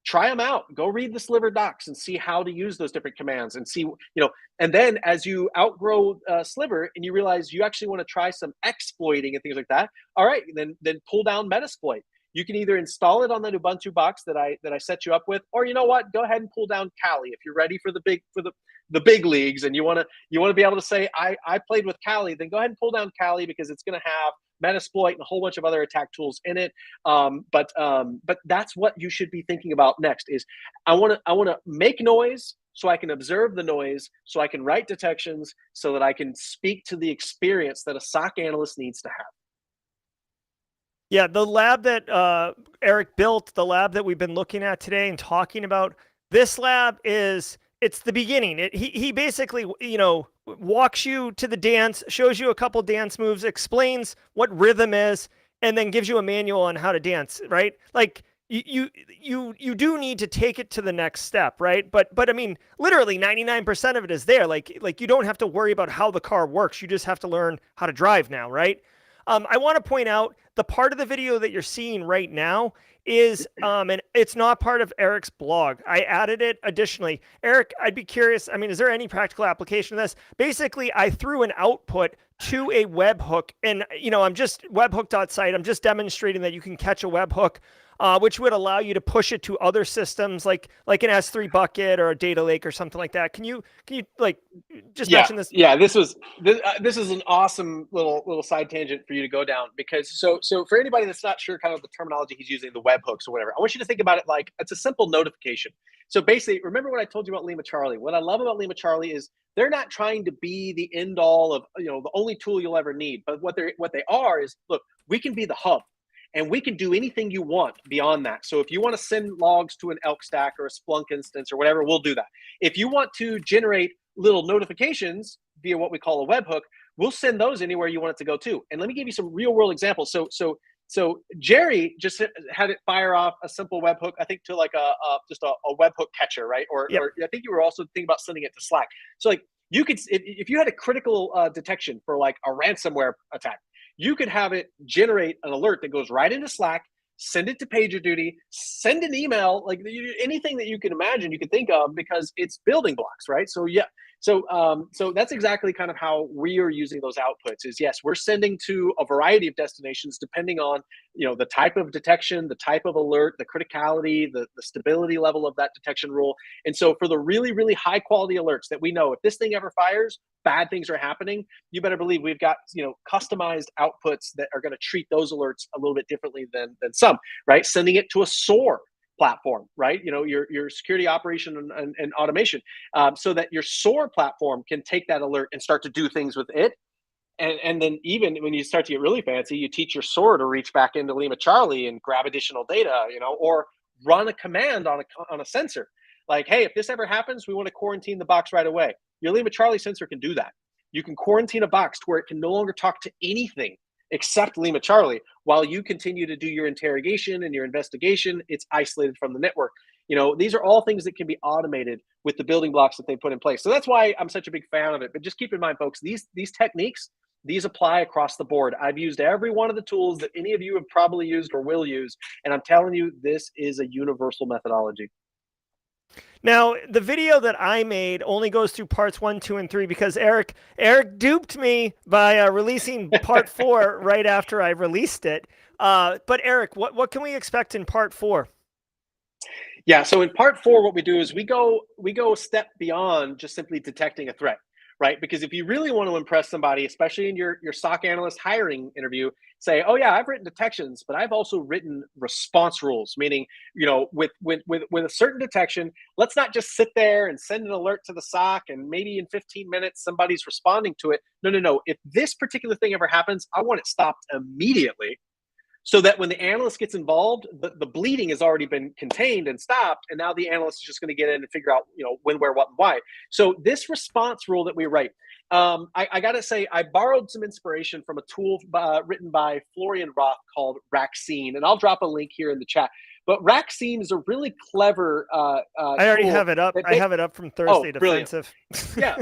S2: Try them out. Go read the Sliver docs and see how to use those different commands and see, and then as you outgrow Sliver and you realize you actually want to try some exploiting and things like that, all right, then pull down Metasploit. You can either install it on the Ubuntu box that I set you up with, or you know what, go ahead and pull down Kali if you're ready for the big leagues and you want to be able to say I played with Kali. Then go ahead and pull down Kali because it's going to have Metasploit and a whole bunch of other attack tools in it. But that's what you should be thinking about next. Is I want to make noise so I can observe the noise, so I can write detections, so that I can speak to the experience that a SOC analyst needs to have.
S1: Yeah, the lab that Eric built, the lab that we've been looking at today and talking about, this lab it's the beginning. He basically, walks you to the dance, shows you a couple dance moves, explains what rhythm is, and then gives you a manual on how to dance, right? Like you do need to take it to the next step, right? But I mean, literally 99% of it is there. Like you don't have to worry about how the car works. You just have to learn how to drive now, right? I want to point out the part of the video that you're seeing right now is, and it's not part of Eric's blog. I added it additionally. Eric, I'd be curious. I mean, is there any practical application of this? Basically, I threw an output to a webhook, and I'm just webhook.site. I'm just demonstrating that you can catch a webhook, which would allow you to push it to other systems like an S3 bucket or a data lake or something like that. Can you like just mention this?
S2: Yeah, this is an awesome little side tangent for you to go down, because so for anybody that's not sure kind of the terminology he's using, the webhooks or whatever, I want you to think about it like it's a simple notification. So basically, remember what I told you about Lima Charlie. What I love about Lima Charlie is they're not trying to be the end all of the only tool you'll ever need, but what they are is, look, we can be the hub. And we can do anything you want beyond that. So if you want to send logs to an Elk stack or a Splunk instance or whatever, we'll do that. If you want to generate little notifications via what we call a webhook, we'll send those anywhere you want it to go to. And let me give you some real world examples. So Jerry just had it fire off a simple webhook, I think, to like just a webhook catcher, right? Or I think you were also thinking about sending it to Slack. So like you could, if you had a critical detection for like a ransomware attack, you could have it generate an alert that goes right into Slack, send it to PagerDuty, send an email, like anything that you can imagine, you can think of, because it's building blocks, right? So yeah, so that's exactly kind of how we are using those outputs. Is yes, we're sending to a variety of destinations depending on the type of detection, the type of alert, the criticality, the stability level of that detection rule. And so for the really, really high quality alerts that we know, if this thing ever fires, bad things are happening, you better believe we've got customized outputs that are going to treat those alerts a little bit differently than some, right? Sending it to a SOAR platform, right? Your security operation and automation, so that your SOAR platform can take that alert and start to do things with it. And then even when you start to get really fancy, you teach your SOAR to reach back into Lima Charlie and grab additional data, or run a command on a sensor. Like, hey, if this ever happens, we want to quarantine the box right away. Your Lima Charlie sensor can do that. You can quarantine a box to where it can no longer talk to anything except Lima Charlie while you continue to do your interrogation and your investigation. It's isolated from the network. These are all things that can be automated with the building blocks that they put in place. So that's why I'm such a big fan of it. But just keep in mind, folks, these techniques, these apply across the board. I've used every one of the tools that any of you have probably used or will use. And I'm telling you, this is a universal methodology.
S1: Now, the video that I made only goes through parts 1, 2, and 3 because Eric duped me by releasing part 4 right after I released it. But Eric, what can we expect in part 4?
S2: Yeah, so in part 4, what we do is we go a step beyond just simply detecting a threat, right? Because if you really want to impress somebody, especially in your SOC analyst hiring interview, say, oh yeah, I've written detections, but I've also written response rules, meaning, with a certain detection, let's not just sit there and send an alert to the SOC and maybe in 15 minutes somebody's responding to it. No. If this particular thing ever happens, I want it stopped immediately, so that when the analyst gets involved, the bleeding has already been contained and stopped, and now the analyst is just going to get in and figure out, when, where, what, and why. So this response rule that we write, I got to say, I borrowed some inspiration from a tool written by Florian Roth called Raxine, and I'll drop a link here in the chat. But RACSeam is a really clever
S1: I already
S2: tool
S1: have it up. I have it up from Thursday Defensive.
S2: Yeah.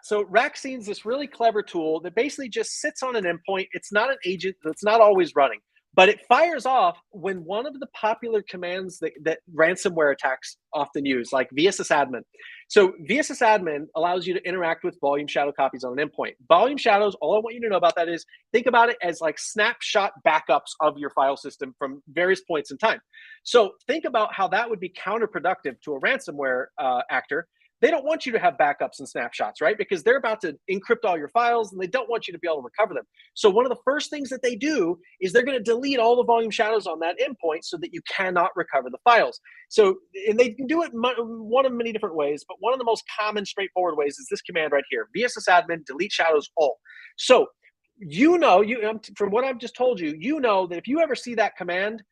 S2: So RACSeam is this really clever tool that basically just sits on an endpoint. It's not an agent. It's not always running, but it fires off when one of the popular commands that ransomware attacks often use, like vssadmin. So vssadmin allows you to interact with volume shadow copies on an endpoint. Volume shadows, all I want you to know about that is think about it as like snapshot backups of your file system from various points in time. So think about how that would be counterproductive to a ransomware actor. They don't want you to have backups and snapshots, right? Because they're about to encrypt all your files and they don't want you to be able to recover them. So one of the first things that they do is they're going to delete all the volume shadows on that endpoint so that you cannot recover the files. So, and they can do it one of many different ways, but one of the most common straightforward ways is this command right here, vssadmin delete shadows all. So, from what I've just told you, you know that if you ever see that command,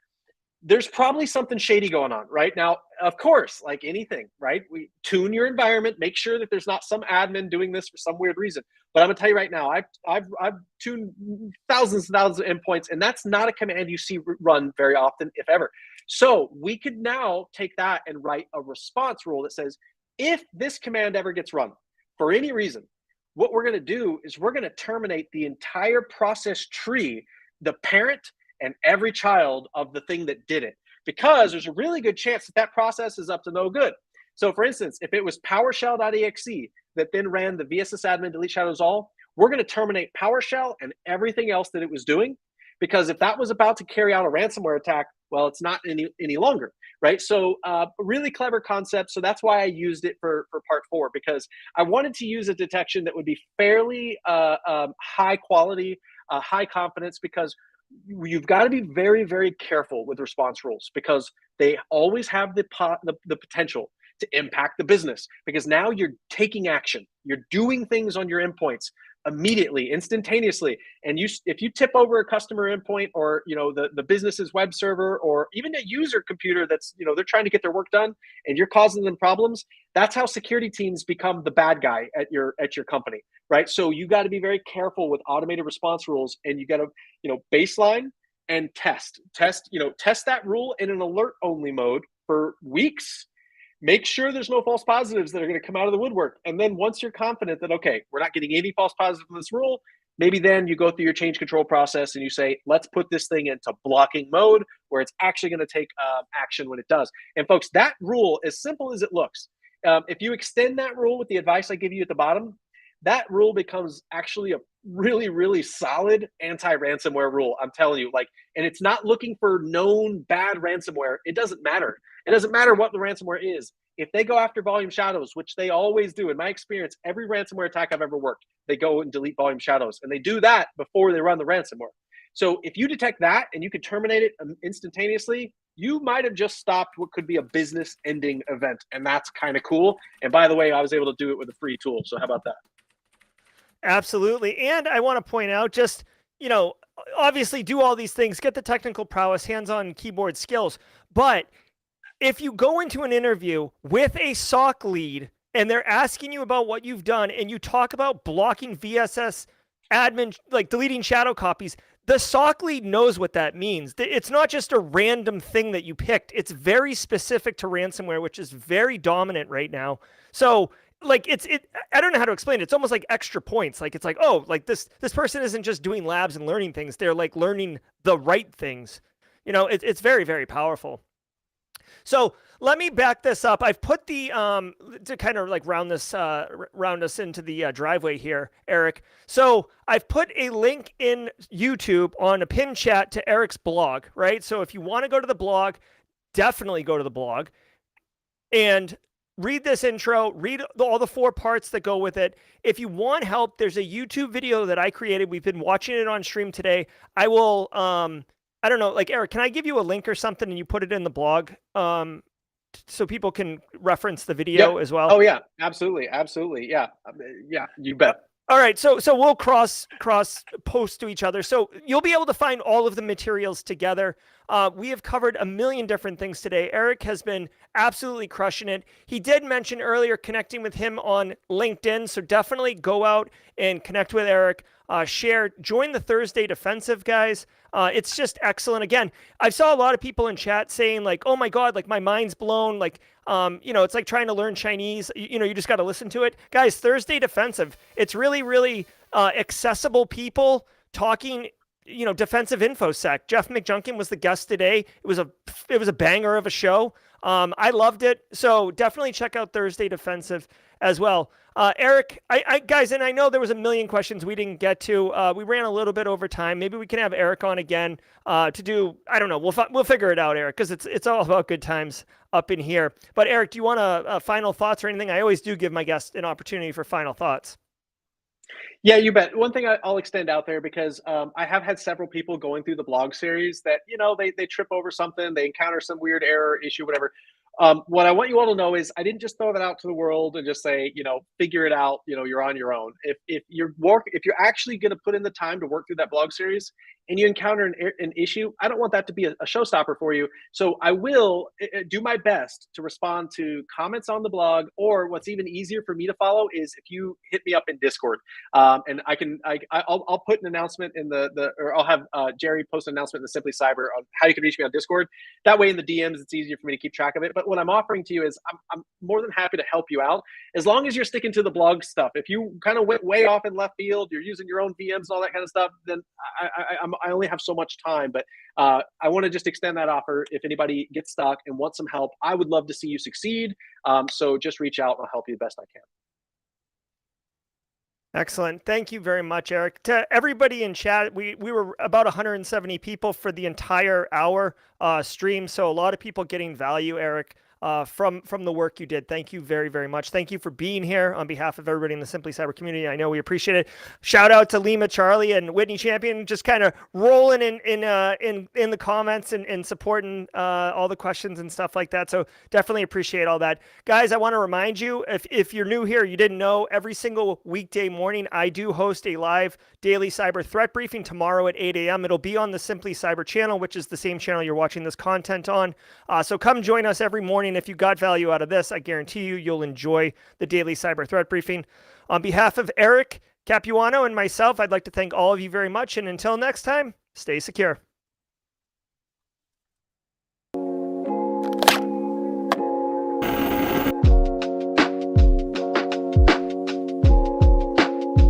S2: there's probably something shady going on right now. Of course, like anything, right? We tune your environment, make sure that there's not some admin doing this for some weird reason. But I'm gonna tell you right now, I've tuned thousands and thousands of endpoints, and that's not a command you see run very often, if ever. So we could now take that and write a response rule that says, if this command ever gets run for any reason, what we're gonna do is we're gonna terminate the entire process tree, the parent and every child of the thing that did it, because there's a really good chance that that process is up to no good. So for instance, if it was PowerShell.exe that then ran the vssadmin delete shadows all, we're going to terminate PowerShell and everything else that it was doing, because if that was about to carry out a ransomware attack, well, it's not any longer, right? So really clever concept. So that's why I used it for part 4, because I wanted to use a detection that would be fairly high quality, high confidence, because you've got to be very, very careful with response rules, because they always have the potential to impact the business, because now you're taking action. You're doing things on your endpoints immediately, instantaneously. And if you tip over a customer endpoint, or the business's web server, or even a user computer that's they're trying to get their work done, and you're causing them problems, that's how security teams become the bad guy at your company, right? So you got to be very careful with automated response rules, and you got to baseline and test that rule in an alert only mode for weeks. Make sure there's no false positives that are going to come out of the woodwork. And then once you're confident that, okay, we're not getting any false positives in this rule, maybe then you go through your change control process and you say, let's put this thing into blocking mode, where it's actually going to take action when it does. And folks, that rule, as simple as it looks, if you extend that rule with the advice I give you at the bottom, that rule becomes actually a really, really solid anti-ransomware rule. I'm telling you, and it's not looking for known bad ransomware. It doesn't matter. It doesn't matter what the ransomware is. If they go after volume shadows, which they always do, in my experience, every ransomware attack I've ever worked, they go and delete volume shadows, and they do that before they run the ransomware. So if you detect that and you can terminate it instantaneously, you might have just stopped what could be a business-ending event, and that's kind of cool. And by the way, I was able to do it with a free tool. So how about that?
S1: Absolutely. And I want to point out, just, obviously do all these things, get the technical prowess, hands-on keyboard skills. But if you go into an interview with a SOC lead and they're asking you about what you've done, and you talk about blocking VSS admin, like deleting shadow copies, the SOC lead knows what that means. It's not just a random thing that you picked. It's very specific to ransomware, which is very dominant right now. So I don't know how to explain it. It's almost like extra points. It's like, oh, this person isn't just doing labs and learning things. They're learning the right things. It's very, very powerful. So let me back this up. I've put the to kind of round us into the driveway here, Eric. So I've put a link in YouTube on a pin chat to Eric's blog, right? So if you want to go to the blog, definitely go to the blog and read this intro, read all the 4 parts that go with it. If you want help, there's a YouTube video that I created. We've been watching it on stream today. I will, I don't know, Eric, can I give you a link or something and you put it in the blog so people can reference the video as well?
S2: Oh yeah, absolutely. Absolutely. Yeah. Yeah, you bet.
S1: All right. So we'll cross post to each other. So you'll be able to find all of the materials together. We have covered a million different things today. Eric has been absolutely crushing it. He did mention earlier connecting with him on LinkedIn, so definitely go out and connect with Eric. Share, join the Thursday Defensive, guys. It's just excellent. Again, I saw a lot of people in chat saying like, "Oh my God, like my mind's blown." Like, it's like trying to learn Chinese. You just got to listen to it, guys. Thursday Defensive. It's really, really accessible people talking. Defensive infosec. Jeff McJunkin was the guest today. It was a banger of a show. I loved it. So definitely check out Thursday Defensive as well. Eric, guys, and I know there was a million questions we didn't get to. We ran a little bit over time. Maybe we can have Eric on again to do. I don't know. We'll figure it out, Eric, because it's all about good times up in here. But Eric, do you want final thoughts or anything? I always do give my guests an opportunity for final thoughts.
S2: Yeah, you bet. One thing I'll extend out there, because I have had several people going through the blog series that, they trip over something, they encounter some weird error, issue, whatever. What I want you all to know is I didn't just throw that out to the world and just say, figure it out, you're on your own. If you're actually going to put in the time to work through that blog series and you encounter an issue, I don't want that to be a showstopper for you. So I will do my best to respond to comments on the blog, or what's even easier for me to follow is if you hit me up in Discord, and I'll put an announcement in or I'll have Jerry post an announcement in the Simply Cyber on how you can reach me on Discord. That way in the DMs, it's easier for me to keep track of it. But what I'm offering to you is I'm more than happy to help you out as long as you're sticking to the blog stuff. If you kind of went way off in left field, you're using your own VMs and all that kind of stuff, then I only have so much time. But I want to just extend that offer. If anybody gets stuck and wants some help, I would love to see you succeed. So just reach out and I'll help you the best I can.
S1: Excellent. Thank you very much, Eric. To everybody in chat, we were about 170 people for the entire hour stream. So a lot of people getting value, Eric, from the work you did. Thank you very, very much. Thank you for being here on behalf of everybody in the Simply Cyber community. I know we appreciate it. Shout out to Lima Charlie and Whitney Champion, just kind of rolling in the comments and supporting all the questions and stuff like that. So definitely appreciate all that. Guys, I want to remind you, if you're new here, you didn't know, every single weekday morning, I do host a live daily cyber threat briefing tomorrow at 8 a.m. It'll be on the Simply Cyber channel, which is the same channel you're watching this content on. So come join us every morning. If you got value out of this, I guarantee you'll enjoy the daily cyber threat briefing. On behalf of Eric Capuano and myself, I'd like to thank all of you very much. And until next time, stay secure.